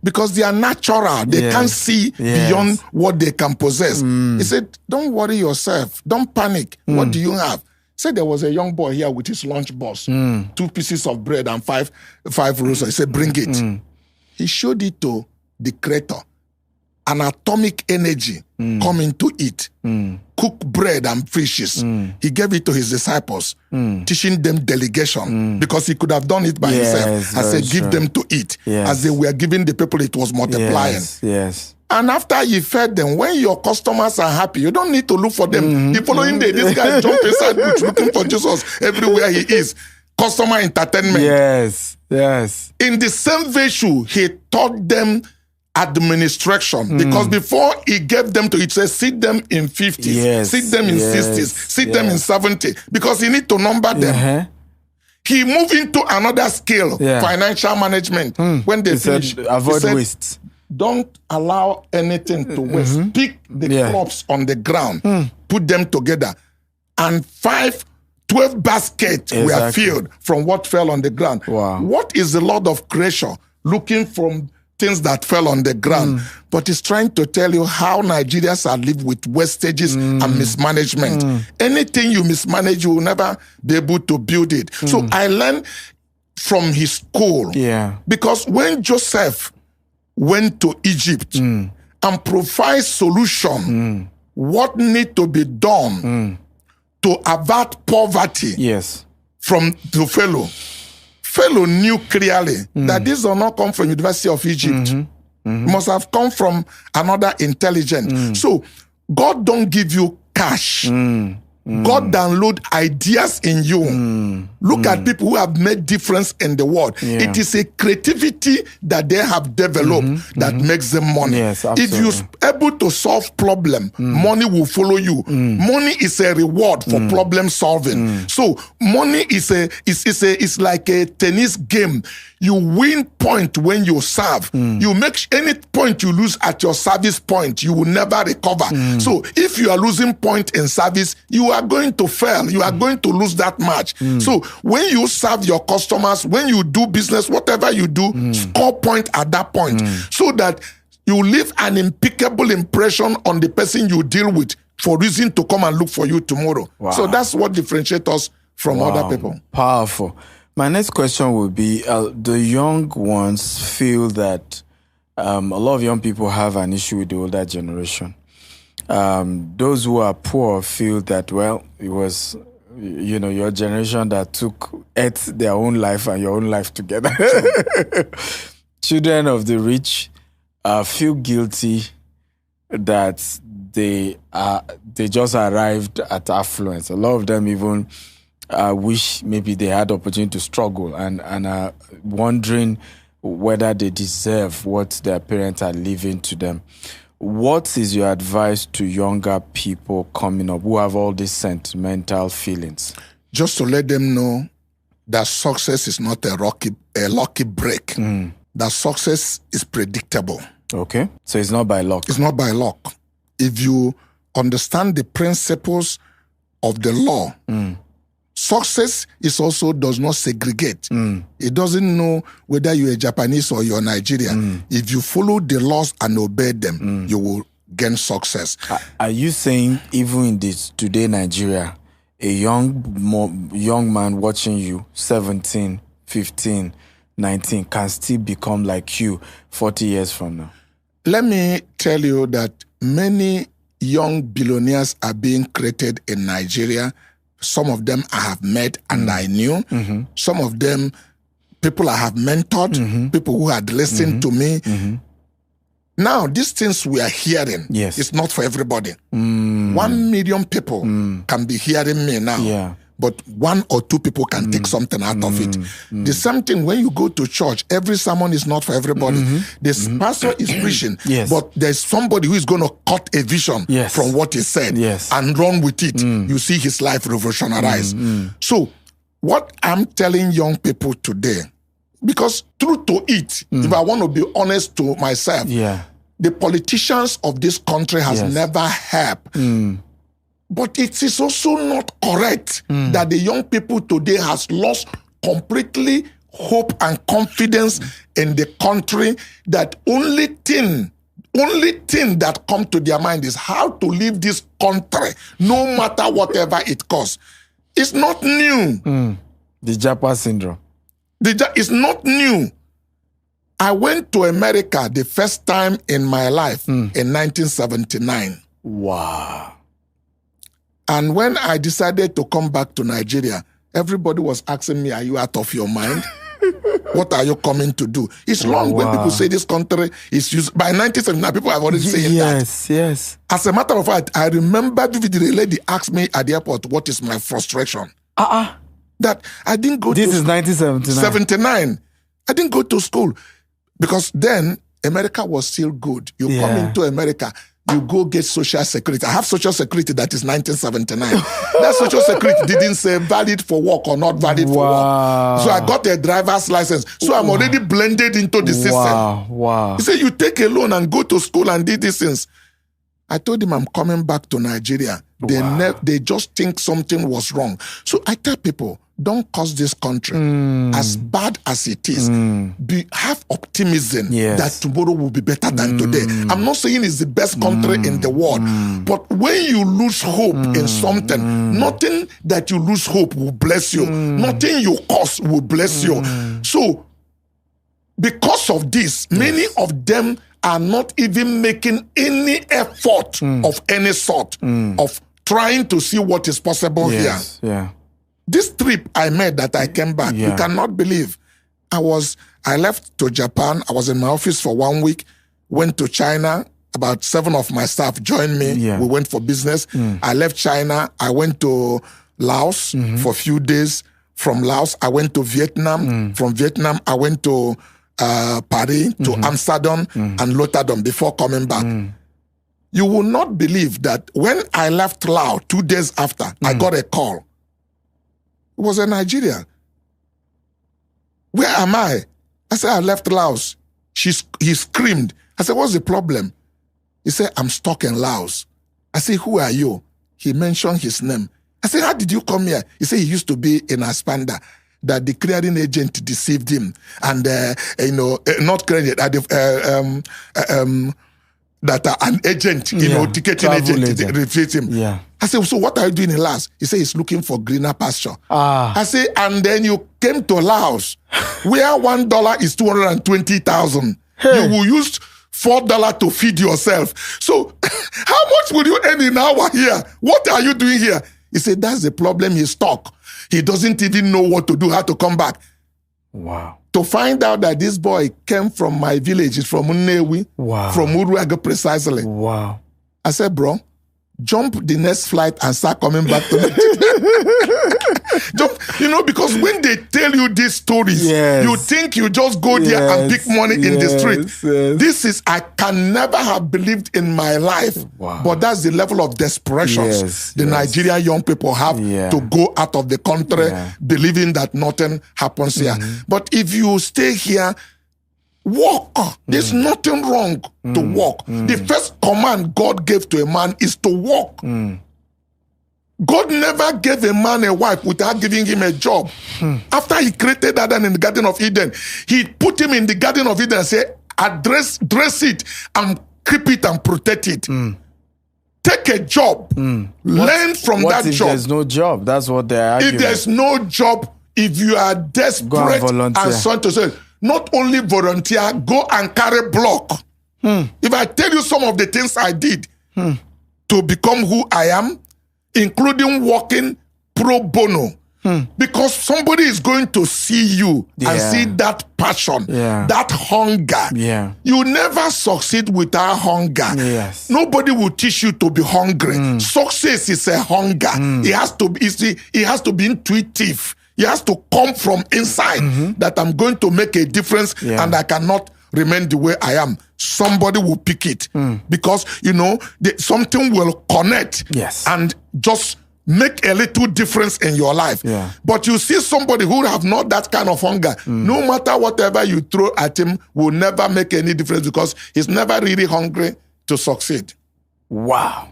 Because they are natural. They can't see beyond what they can possess. He said, don't worry yourself. Don't panic. What do you have? Said there was a young boy here with his lunch box, 2 pieces of bread and five rolls. He said, bring it. He showed it to the creator. An atomic energy coming to it. Cook bread and fishes. He gave it to his disciples, teaching them delegation, because he could have done it by himself. I said, give them to eat. As they were giving the people, it was multiplying. Yes. And after he fed them, when your customers are happy, you don't need to look for them. The following day, this guy jumped inside bush looking for Jesus everywhere he is. Customer entertainment. Yes. In the same virtue, he taught them administration. Because before he gave them to it, said, sit them in 50s, sit them in 60s, sit them in 70, because he need to number them. He moved into another skill, financial management. When they finished, avoid waste. Don't allow anything to waste. Pick the crops on the ground, put them together, and 12 baskets were filled from what fell on the ground. Wow. What is the Lord of creation looking from things that fell on the ground? But he's trying to tell you how Nigerians are living with wastages and mismanagement. Anything you mismanage, you will never be able to build it. So I learned from his school. Because when Joseph went to Egypt and provide solution, what need to be done to avert poverty from the fellow. Fellow knew clearly that this does not come from University of Egypt. Must have come from another intelligence. So God don't give you cash. God download ideas in you. Look at people who have made difference in the world. Yeah. It is a creativity that they have developed that makes them money. Yes, if you're able to solve problem, money will follow you. Money is a reward for problem solving. So money is like a tennis game. You win point when you serve. You make any point you lose at your service point, you will never recover. So if you are losing point in service, you are going to fail. You are going to lose that match. So when you serve your customers, when you do business, whatever you do, score point at that point so that you leave an impeccable impression on the person you deal with for reason to come and look for you tomorrow. Wow. So that's what differentiates us from other people. Powerful. My next question would be, the young ones feel that a lot of young people have an issue with the older generation. Those who are poor feel that, well, it was, your generation that ate their own life and your own life together. Children of the rich feel guilty that they just arrived at affluence. A lot of them even wish maybe they had opportunity to struggle and are wondering whether they deserve what their parents are leaving to them. What is your advice to younger people coming up who have all these sentimental feelings? Just to let them know that success is not a lucky break. That success is predictable. Okay. So it's not by luck. It's not by luck. If you understand the principles of the law, success does not segregate. It doesn't know whether you're a Japanese or you're Nigerian. If you follow the laws and obey them, you will gain success. Are you saying even in this today Nigeria, a young man watching you, 17, 15, 19, can still become like you 40 years from now? Let me tell you that many young billionaires are being created in Nigeria. Some of them I have met and I knew. Some of them, people I have mentored, people who had listened to me. Now, these things we are hearing, it's not for everybody. 1 million people can be hearing me now. But 1 or 2 people can take something out of it. The same thing when you go to church, every sermon is not for everybody. This pastor is preaching, but there's somebody who is going to cut a vision from what he said and run with it. You see his life revolutionized. So what I'm telling young people today, because true to it, if I want to be honest to myself, the politicians of this country has never helped. But it is also not correct that the young people today has lost completely hope and confidence in the country, that only thing that come to their mind is how to leave this country, no matter whatever it costs. It's not new. The Japa syndrome. It's not new. I went to America the first time in my life in 1979. Wow. And when I decided to come back to Nigeria, everybody was asking me, are you out of your mind? What are you coming to do? It's long when people say this country is used. By 1979, people have already saying that. Yes. As a matter of fact, I remember vividly, a lady asked me at the airport, what is my frustration? That I didn't go This is 1979. 79. I didn't go to school. Because then, America was still good. You come into America, you go get social security. I have social security that is 1979. That social security didn't say valid for work or not valid for work. So I got a driver's license. So I'm already blended into the system. Wow. He said, you take a loan and go to school and do these things. I told him I'm coming back to Nigeria. They just think something was wrong. So I tell people, don't cause this country as bad as it is. Have optimism that tomorrow will be better than today. I'm not saying it's the best country in the world, but when you lose hope in something, nothing that you lose hope will bless you. Nothing you cause will bless you. So because of this, many of them are not even making any effort of any sort of trying to see what is possible here. This trip I made that I came back, you cannot believe. I left to Japan. I was in my office for 1 week, went to China, about 7 of my staff joined me. Yeah. We went for business. I left China. I went to Laos for a few days. From Laos, I went to Vietnam. From Vietnam, I went to Paris, to Amsterdam and Rotterdam before coming back. You will not believe that when I left Laos 2 days after, I got a call. It was a Nigerian. Where am I? I said, I left Laos. He screamed. I said, what's the problem? He said, I'm stuck in Laos. I said, who are you? He mentioned his name. I said, how did you come here? He said he used to be in Aspanda, that the clearing agent deceived him. And, not credit, that an agent, ticketing agent, refused him. Yeah. I said, so what are you doing in Laos? He said, he's looking for greener pasture. I said, and then you came to Laos, where $1 is 220,000. Hey. You will use $4 to feed yourself. So how much will you earn in an hour here? What are you doing here? He said, that's the problem. He's stuck. He doesn't even know what to do, how to come back. Wow. To find out that this boy came from my village, he's from Nnewi, from Uruaga precisely. Wow. I said, bro, jump the next flight and start coming back to me. Jump, because when they tell you these stories, you think you just go there and pick money in the street. Yes. This is, I can never have believed in my life. Wow. But that's the level of desperation the Nigerian young people have to go out of the country believing that nothing happens here. But if you stay here, walk. There's nothing wrong to walk. The first command God gave to a man is to walk. God never gave a man a wife without giving him a job. After he created Adam in the Garden of Eden, he put him in the Garden of Eden and said, dress it and keep it and protect it. Take a job. Learn from that if job. There's no job. That's what they're arguing. If there's no job, if you are desperate and so on to say, not only volunteer, go and carry block. If I tell you some of the things I did to become who I am, including working pro bono, because somebody is going to see you and see that passion, that hunger. You never succeed without hunger. Yes. Nobody will teach you to be hungry. Success is a hunger. It has to be intuitive. It has to come from inside that I'm going to make a difference and I cannot remain the way I am. Somebody will pick it because, something will connect and just make a little difference in your life. But you see somebody who have not that kind of hunger, no matter whatever you throw at him will never make any difference because he's never really hungry to succeed. Wow.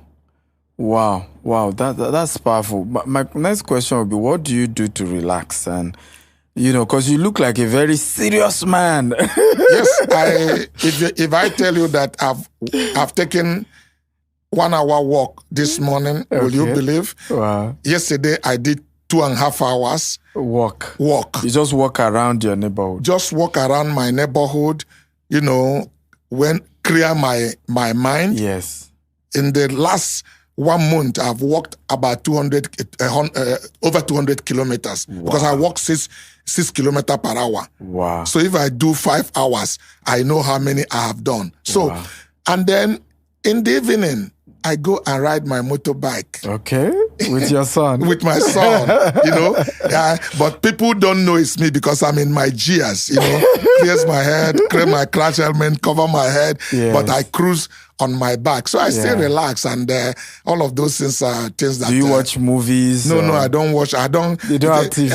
That's powerful. My next question would be, what do you do to relax? And because you look like a very serious man. Yes, if I tell you that I've taken 1 hour walk this morning, will you believe? Wow. Yesterday I did 2.5 hours walk. You just walk around your neighborhood. Just walk around my neighborhood. Clear my mind. Yes. In the last 1 month, I've walked about over 200 kilometers because I walk 6 kilometers per hour. Wow. So if I do 5 hours, I know how many I have done. So, and then in the evening, I go and ride my motorbike. Okay, with your son. With my son, but people don't know it's me because I'm in my gears, clears my head, clear my crash helmet, cover my head, but I cruise on my back. So I stay relaxed and all of those things are things that... Do you watch movies? No, I don't watch. You don't have TV?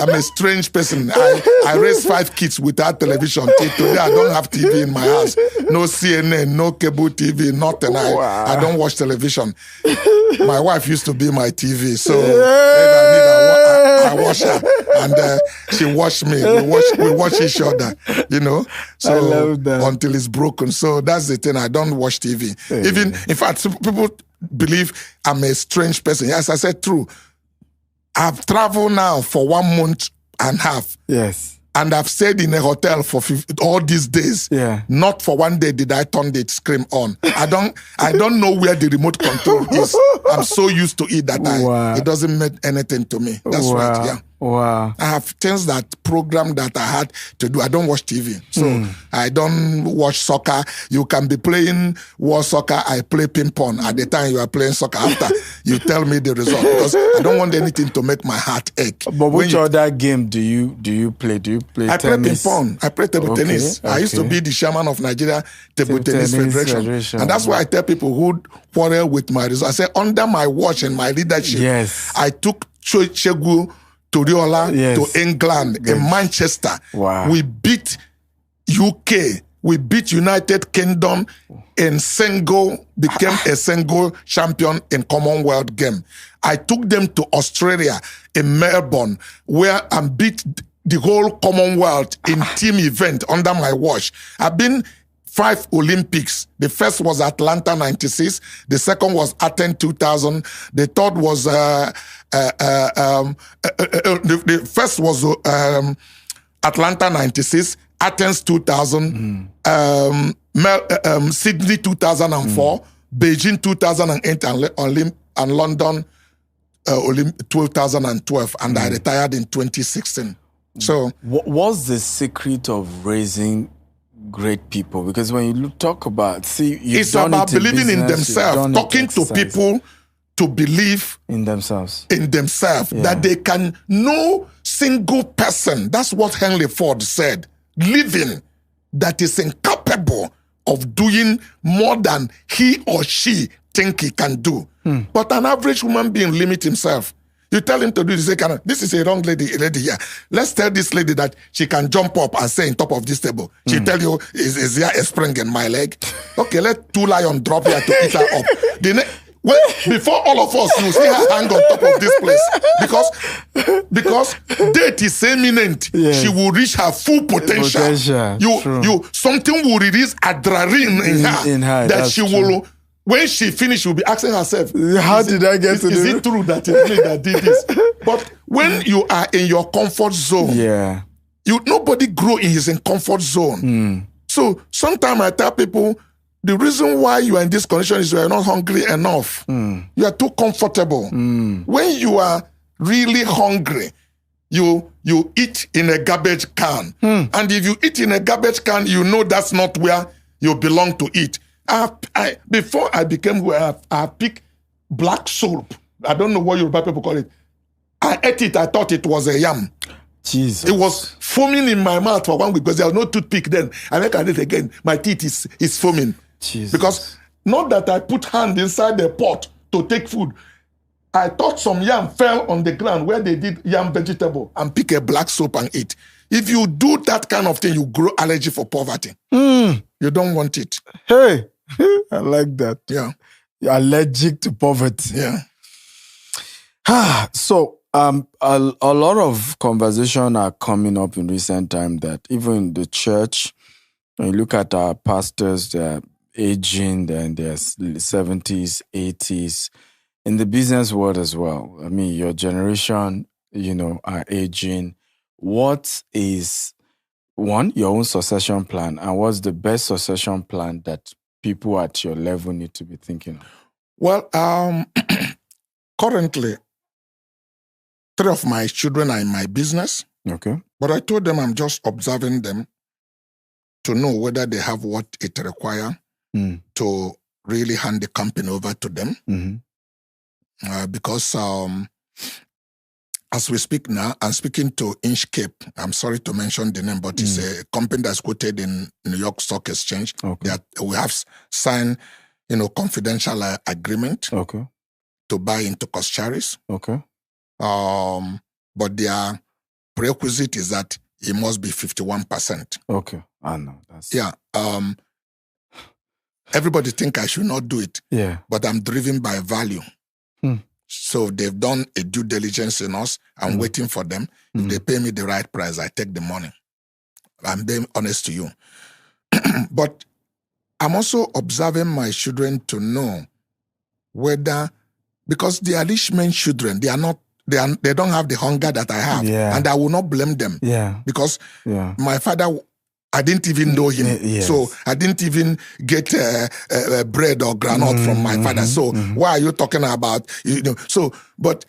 I'm a strange person. I raised 5 kids without television. Till today, I don't have TV in my house. No CNN, no cable TV, nothing. I don't watch television. My wife used to be my TV. So if I watch her. And she watched me. We watch each other, So I love that. Until it's broken. So that's the thing. I don't watch TV. Even, in fact, some people believe I'm a strange person. Yes, I said true. I've traveled now for 1 month and a half. Yes. And I've stayed in a hotel for all these days. Yeah. Not for one day did I turn the screen on. I don't know where the remote control is. I'm so used to it that it doesn't mean anything to me. That's right, yeah. Wow. I have things program that I had to do. I don't watch TV. So I don't watch soccer. You can be playing war soccer. I play ping pong. At the time you are playing soccer, after you tell me the result, because I don't want anything to make my heart ache. But which other game do you play? Do you play I tennis? play ping pong. I play table tennis. I used to be the chairman of Nigeria Table Tennis Federation. And that's why I tell people who quarrel with my result. I say, under my watch and my leadership, I took Chegu Toriola to England in Manchester. Wow. We beat UK. We beat United Kingdom in became a single champion in Commonwealth game. I took them to Australia in Melbourne, where I beat the whole Commonwealth in team event under my watch. I've been 5 Olympics. The first was Atlanta 96. The second was Athens 2000. The third was the first was Atlanta 96, Athens 2000, Sydney 2004, Beijing 2008, and London 2012. And I retired in 2016. So, what's the secret of raising great people? Because when you talk about, it's about believing in themselves, talking to people to believe in themselves, that they can no single person. That's what Henry Ford said. Living that is incapable of doing more than he or she think he can do. But an average human being limits himself. You tell him to do this, this is a wrong lady here. Let's tell this lady that she can jump up and say on top of this table. She tell you, is there a spring in my leg? Okay, let 2 lions drop here to eat her up. Before all of us, you see her hang on top of this place. Because date is imminent. She will reach her full potential. Something will release adrenaline in her that she will. When she finished, she'll be asking herself, how did I get to this? Is it true that it's me that did this? But when you are in your comfort zone, nobody grow in his comfort zone. So sometimes I tell people, the reason why you are in this condition is you are not hungry enough. You are too comfortable. When you are really hungry, you eat in a garbage can. And if you eat in a garbage can, you know that's not where you belong to eat. Before I became who I picked black soap. I don't know what Yoruba people call it. I ate it. I thought it was a yam. Jesus. It was foaming in my mouth for 1 week because there was no toothpick then. I make it again. My teeth is foaming. Jesus. Because not that I put hand inside the pot to take food. I thought some yam fell on the ground where they did yam vegetable and pick a black soap and eat. If you do that kind of thing, you grow allergy for poverty. You don't want it. Hey, I like that. Yeah. You're allergic to poverty. Yeah. So, a lot of conversation are coming up in recent time that even in the church, when you look at our pastors, they're aging, they're in their 70s, 80s, in the business world as well. I mean, your generation, are aging. What is, one, your own succession plan, and what's the best succession plan that people at your level need to be thinking of? Well, currently, 3 of my children are in my business. Okay. But I told them I'm just observing them to know whether they have what it requires to really hand the company over to them. Because as we speak now, I'm speaking to Inchcape. I'm sorry to mention the name, but it's a company that's quoted in New York Stock Exchange. Okay. We have signed, confidential agreement to buy into Coscharis. Okay. But their prerequisite is that it must be 51%. Okay. I know. That's... Yeah. Everybody think I should not do it. Yeah. But I'm driven by value. So they've done a due diligence in us. I'm waiting for them. If they pay me the right price, I take the money. I'm being honest to you. But I'm also observing my children to know whether, because they are rich men's children, they don't have the hunger that I have. Yeah. And I will not blame them. Yeah. Because my father I didn't even know him. Yes. So I didn't even get bread or granite from my father. So why are you talking about, So, but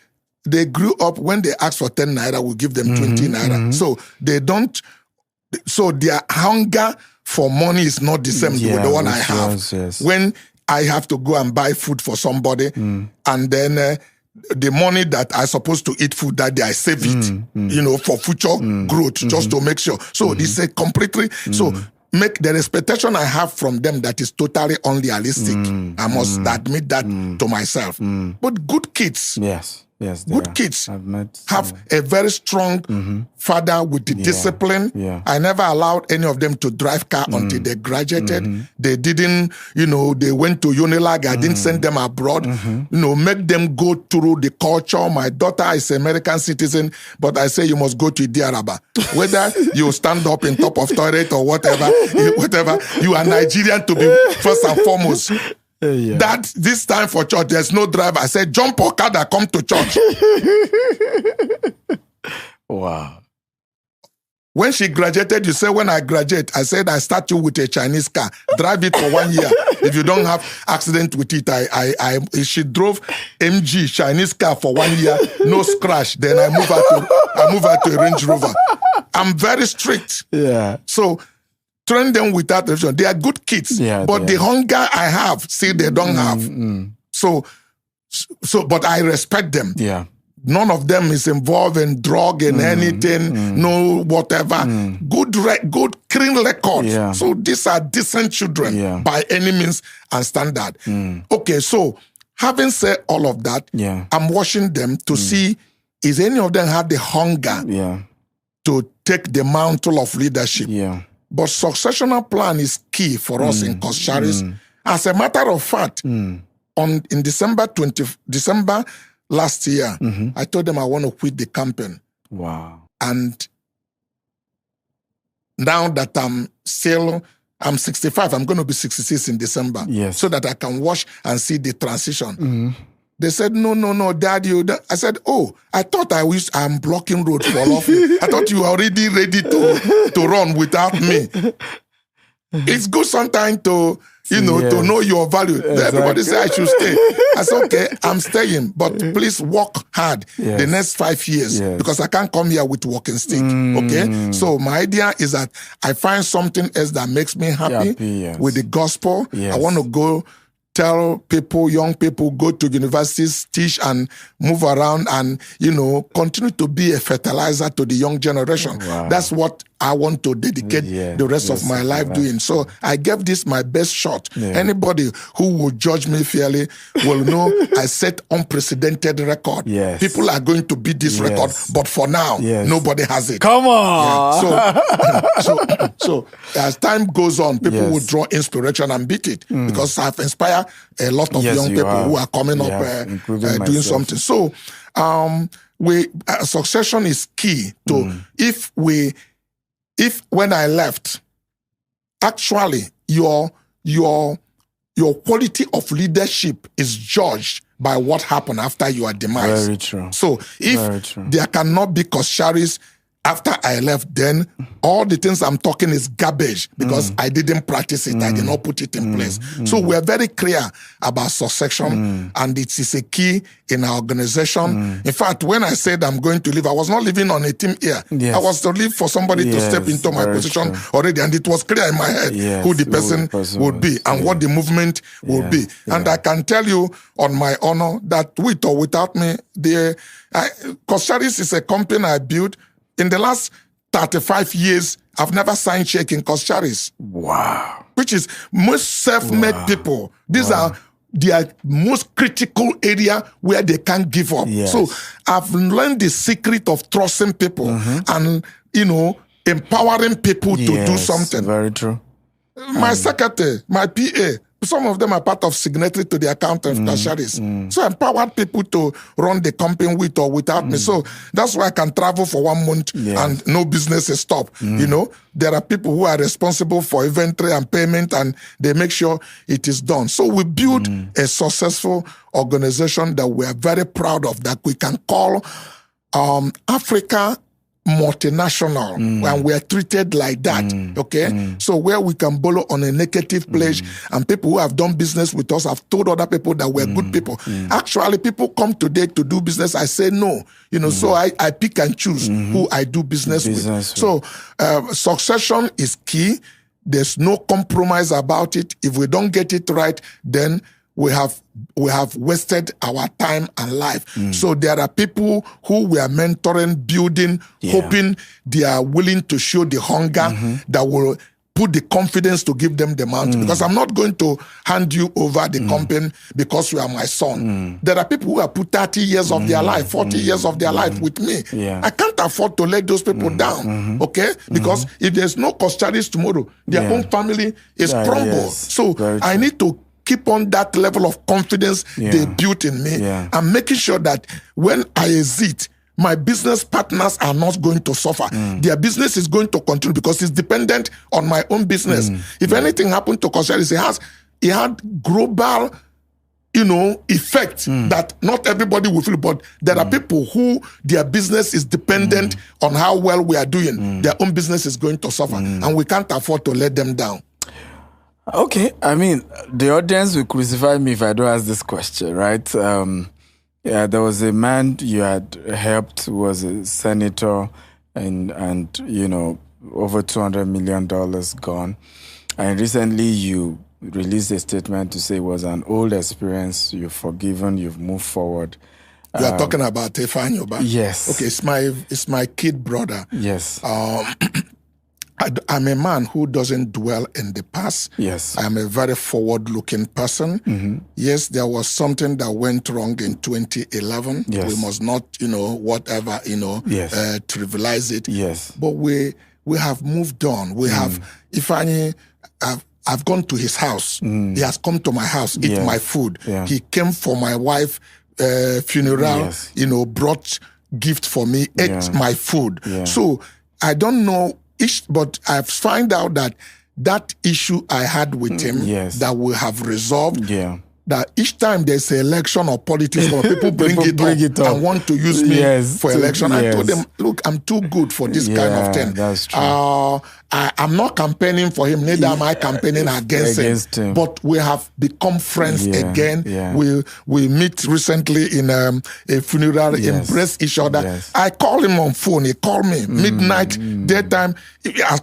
they grew up, when they ask for 10 naira, we give them 20 naira. So they don't, so their hunger for money is not the same with the one I have. Yes. When I have to go and buy food for somebody, and then the money that I supposed to eat food that day, I save it, for future growth, just to make sure. So it's a completely, so make the expectation I have from them that is totally unrealistic. I must admit that to myself. But good kids. Yes, good kids have a very strong father with the discipline. I never allowed any of them to drive car until they graduated. They didn't, they went to Unilag. I didn't send them abroad. Make them go through the culture. My daughter is an American citizen, but I say you must go to Diaraba. Whether you stand up in top of toilet or whatever, you are Nigerian to be first and foremost. That this time for church, there's no driver. I said, jump Okada, come to church. Wow. When she graduated, you say, when I graduate, I said, I start you with a Chinese car. Drive it for 1 year. If you don't have accident with it, she drove MG Chinese car for 1 year, no scratch. Then I move her to a Range Rover. I'm very strict. So, train them without restriction. They are good kids, but the hunger I have, see, they don't have. So, but I respect them. None of them is involved in drug and anything, no whatever. Good clean record. So these are decent children by any means and standard. Okay, so having said all of that, I'm watching them to see, is any of them have the hunger to take the mantle of leadership? But successional plan is key for us in Coscharis. As a matter of fact, in December last year, I told them I want to quit the campaign. Wow. And now that I'm 65, I'm going to be 66 in December. So that I can watch and see the transition. They said, no, Dad, I said, I thought I'm blocking road for all of you. I thought you were already ready to run without me. It's good sometimes to, to know your value. Exactly. Everybody say I should stay. I said, okay, I'm staying, but please work hard the next 5 years because I can't come here with walking stick. Okay? So my idea is that I find something else that makes me happy with the gospel. I want to go tell people, young people, go to universities, teach and move around and, continue to be a fertilizer to the young generation. That's what I want to dedicate the rest of my life doing. So I gave this my best shot. Anybody who will judge me fairly will know I set unprecedented record. People are going to beat this record, but for now, nobody has it. Come on! So as time goes on, people will draw inspiration and beat it because I've inspired a lot of young people who are coming up doing something. So succession is key to if when I left, actually your quality of leadership is judged by what happened after your demise. Very true. So if there cannot be Coscharis after I left, then all the things I'm talking is garbage because I didn't practice it. I did not put it in place. So we're very clear about succession and it is a key in our organization. In fact, when I said I'm going to leave, I was not living on a team here. I was to leave for somebody to step into my position already. And it was clear in my head who the person would be and what the movement will be. And I can tell you on my honor that with or without me, Coscharis is a company I built. In the last 35 years, I've never signed check in Coscharis. Wow. Which is most self-made people. These are their most critical area where they can't give up. So I've learned the secret of trusting people and, empowering people to do something. Very true. My secretary, my PA, some of them are part of signatory to the account of Coscharis. So I empowered people to run the company with or without me. So that's why I can travel for 1 month and no business is stopped. There are people who are responsible for inventory and payment and they make sure it is done. So we build a successful organization that we are very proud of, that we can call Africa multinational and we are treated like that. Okay. So where we can borrow on a negative pledge and people who have done business with us have told other people that we're good people. Actually, people come today to do business. I say no. So I pick and choose who I do business with. So succession is key. There's no compromise about it. If we don't get it right, then we have wasted our time and life. So there are people who we are mentoring, building, hoping they are willing to show the hunger that will put the confidence to give them the mountain. Because I'm not going to hand you over the company because you are my son. There are people who have put 30 years of their life, 40 years of their life with me. I can't afford to let those people down, okay? Because if there's no Coscharis tomorrow, their own family is crumbled. So I need to keep on that level of confidence they built in me and making sure that when I exit, my business partners are not going to suffer. Their business is going to continue because it's dependent on my own business. If anything happened to Coscharis, it had global, effect that not everybody will feel. But there are people who their business is dependent on how well we are doing. Their own business is going to suffer, and we can't afford to let them down. Okay, I mean, the audience will crucify me if I don't ask this question, right? There was a man you had helped who was a senator and over $200 million gone. And recently you released a statement to say it was an old experience, you've forgiven, you've moved forward. You are talking about Tefanyoba? Yes. Okay, it's my kid brother. Yes. I'm a man who doesn't dwell in the past. Yes. I'm a very forward-looking person. Yes, there was something that went wrong in 2011. Yes. We must not, trivialize it. Yes. But we have moved on. We have, I've gone to his house. He has come to my house, eat my food. Yeah. He came for my wife's funeral, brought gift for me, ate my food. Yeah. So I don't know, but I've found out that issue I had with him that we have resolved. Yeah. That each time there's an election or politics, or people bring it up and want to use me for election. I told them, look, I'm too good for this kind of thing. That's true. I'm not campaigning for him, neither am I campaigning against him. But we have become friends again. Yeah. We meet recently in a funeral, embrace each other. Yes. I call him on phone, he called me midnight, daytime.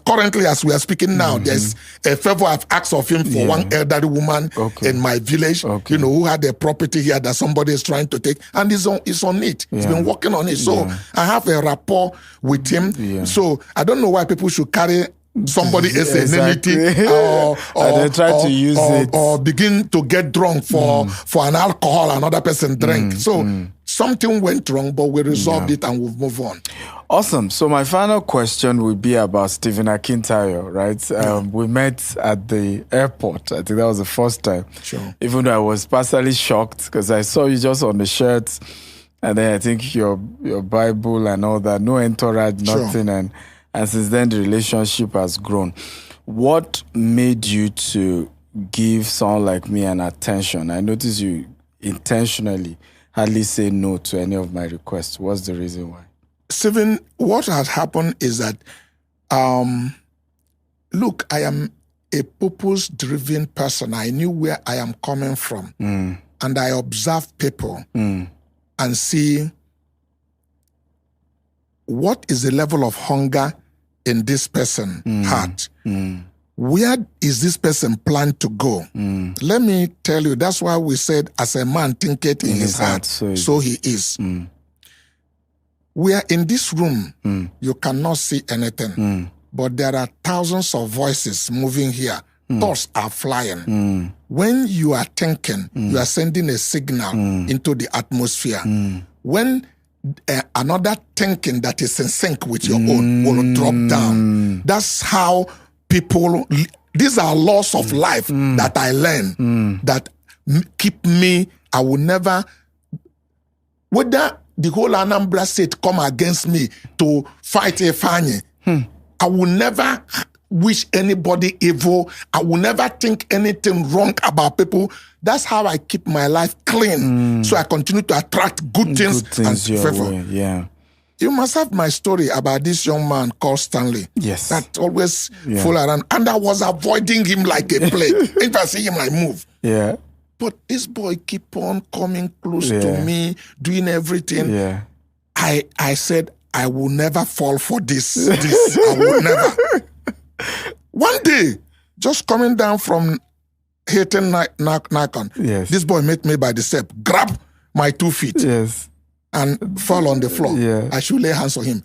Currently, as we are speaking now, there's a favor I've asked of him for one elderly woman in my village, who had a property here that somebody is trying to take, and he's on it. He's been working on it. So I have a rapport with him. Yeah. So I don't know why people should carry somebody else's enmity or begin to get drunk for an alcohol another person drank. Something went wrong, but we resolved it and we've moved on. Awesome. So my final question would be about Stephen Akintayo, right? We met at the airport. I think that was the first time. Sure. Even though I was personally shocked because I saw you just on the shirt, and then I think your Bible and all that, no entourage, nothing, and since then the relationship has grown. What made you to give someone like me an attention? I noticed you intentionally hardly say no to any of my requests. What's the reason why? Stephen, what has happened is that, look, I am a purpose-driven person. I knew where I am coming from. And I observe people and see what is the level of hunger in this person's heart. Where is this person planned to go? Let me tell you, that's why we said, as a man thinketh in his heart, so he is. We are in this room, you cannot see anything, but there are thousands of voices moving here. Thoughts are flying. When you are thinking, you are sending a signal into the atmosphere. When another thinking that is in sync with your own will drop down. That's how people, these are laws of life that I learn that keep me, I will never, whether the whole Anambra State come against me to fight a Fanny, I will never wish anybody evil. I will never think anything wrong about people. That's how I keep my life clean. So I continue to attract good things and favor. Yeah. You must have my story about this young man called Stanley. Yes. That always fool around. And I was avoiding him like a plague. If I see him, I move. Yeah. But this boy keep on coming close to me, doing everything. Yeah. I said, I will never fall for this. I will never. One day, just coming down from Hilton Nikon, this boy met me by the step, grab my 2 feet, and fall on the floor. Yeah. I should lay hands on him.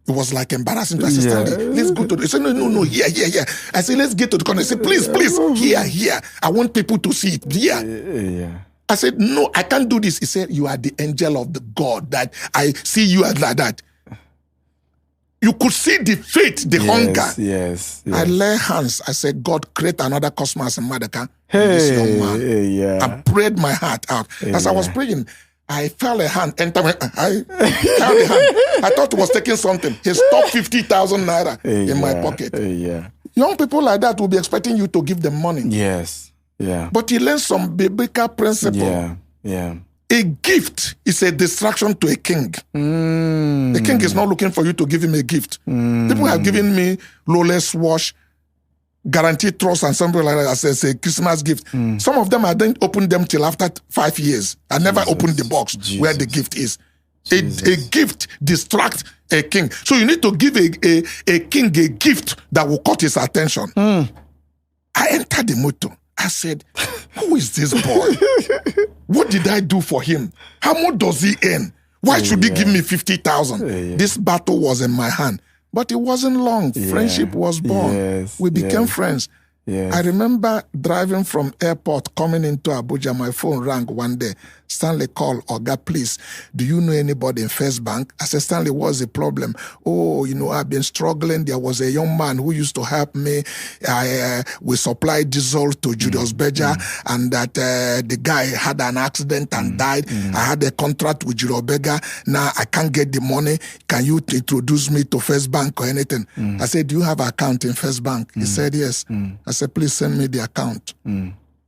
It was like embarrassing. I said, Stanley, let's go to the... He said, no, here. I said, let's get to the corner. He said, please, here. I want people to see it. Here. I said, no, I can't do this. He said, you are the angel of the God that I see you as like that. You could see the faith, the hunger. Yes. I lay hands. I said, God, create another Cosmas Maduka. This young man. I prayed my heart out. As I was praying, I felt a hand enter my... I held a hand. I thought it was taking something. He stopped 50,000 naira in my pocket. Young people like that will be expecting you to give them money. Yes. Yeah. But he learned some biblical principle. Yeah. A gift is a distraction to a king. The king is not looking for you to give him a gift. People have given me Rolex watch, guaranteed trust, and something like that as a Christmas gift. Some of them I didn't open them till after 5 years. I never opened the box where the gift is. A gift distracts a king. So you need to give a king a gift that will cut his attention. I entered the motor. I said, who is this boy? What did I do for him? How much does he earn? Why should he give me 50,000? This battle was in my hand. But it wasn't long. Friendship was born. We became friends. I remember driving from airport, coming into Abuja. My phone rang one day. Stanley called, Oga, please, do you know anybody in First Bank? I said, Stanley, what's the problem? Oh, I've been struggling. There was a young man who used to help me. We supplied diesel to Julius Berger, and that the guy had an accident and died. I had a contract with Julius Berger. Now I can't get the money. Can you introduce me to First Bank or anything? I said, do you have an account in First Bank? He said, yes. I said, please send me the account.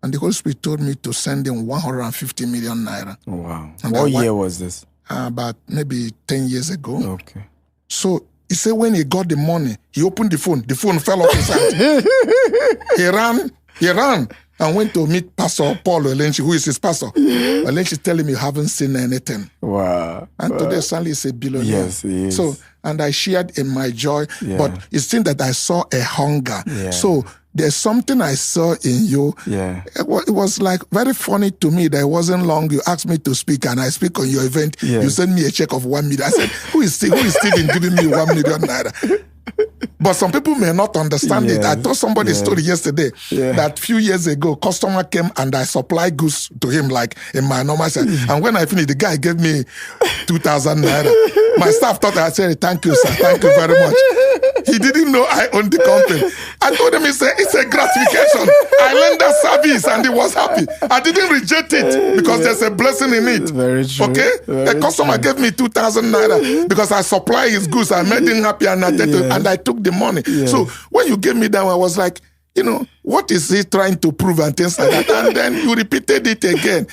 And the Holy Spirit told me to send him 150 million naira. Wow. And what year was this? About maybe 10 years ago. Okay. So he said when he got the money, he opened the phone. The phone fell off his hand. He ran and went to meet Pastor Paul Olenchi, who is his pastor. Olenchi is telling me you haven't seen anything. Wow. And today Stanley is a billionaire. Yes, he is. So, and I shared in my joy, but it seemed that I saw a hunger. So there's something I saw in you. It was like very funny to me that it wasn't long. You asked me to speak and I speak on your event. You sent me a check of 1 million. I said, who is Stephen giving me 1 million naira? But some people may not understand it. I told somebody a story yesterday that few years ago, customer came and I supplied goods to him like in my normal set. And when I finished, the guy gave me 2,000 naira. My staff thought I said, thank you, sir. Thank you very much. He didn't know I owned the company. I told him it's a gratification. I learned that service and he was happy. I didn't reject it because there's a blessing in it. Very true. Okay? The customer gave me 2,000 naira because I supply his goods. I made him happy and I took the money. So when you gave me that, I was like, what is he trying to prove and things like that? And then you repeated it again.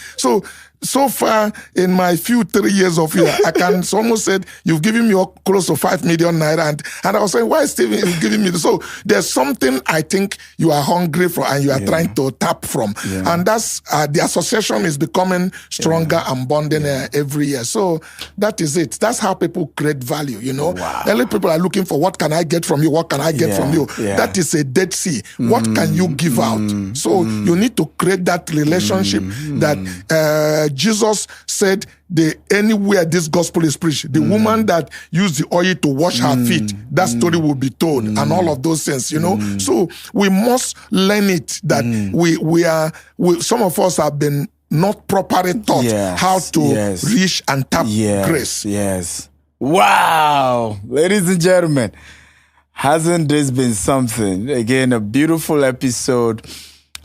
So far in my few 3 years of here, I can almost say you've given me close to 5 million naira. And I was saying, why is Stephen giving me this? So there's something I think you are hungry for and you are trying to tap from. And that's the association is becoming stronger and bonding every year. So that is it. That's how people create value, Wow. Early people are looking for what can I get from you? What can I get from you? That is a Dead Sea. What can you give out? So you need to create that relationship that Jesus said, anywhere this gospel is preached, the woman that used the oil to wash her feet, that story will be told, and all of those things, So we must learn it that some of us have been not properly taught how to reach and tap grace. Yes. Wow. Ladies and gentlemen, hasn't this been something? Again, a beautiful episode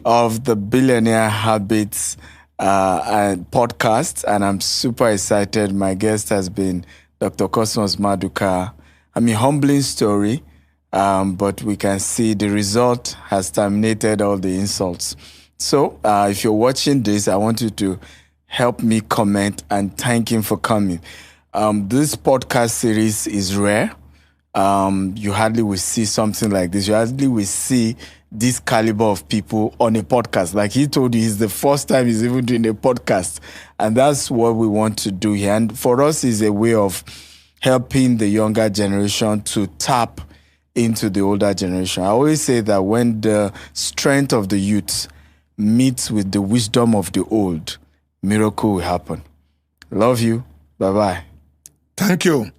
of the Billionaire Habits and podcast, and I'm super excited. My guest has been Dr. Cosmas Maduka. Humbling story, but we can see the result has terminated all the insults. So if you're watching this, I want you to help me comment and thank him for coming. This podcast series is rare. You hardly will see something like this. You hardly will see this caliber of people on a podcast. Like he told you, it's the first time he's even doing a podcast. And that's what we want to do here. And for us, is a way of helping the younger generation to tap into the older generation. I always say that when the strength of the youth meets with the wisdom of the old, miracle will happen. Love you. Bye-bye. Thank you.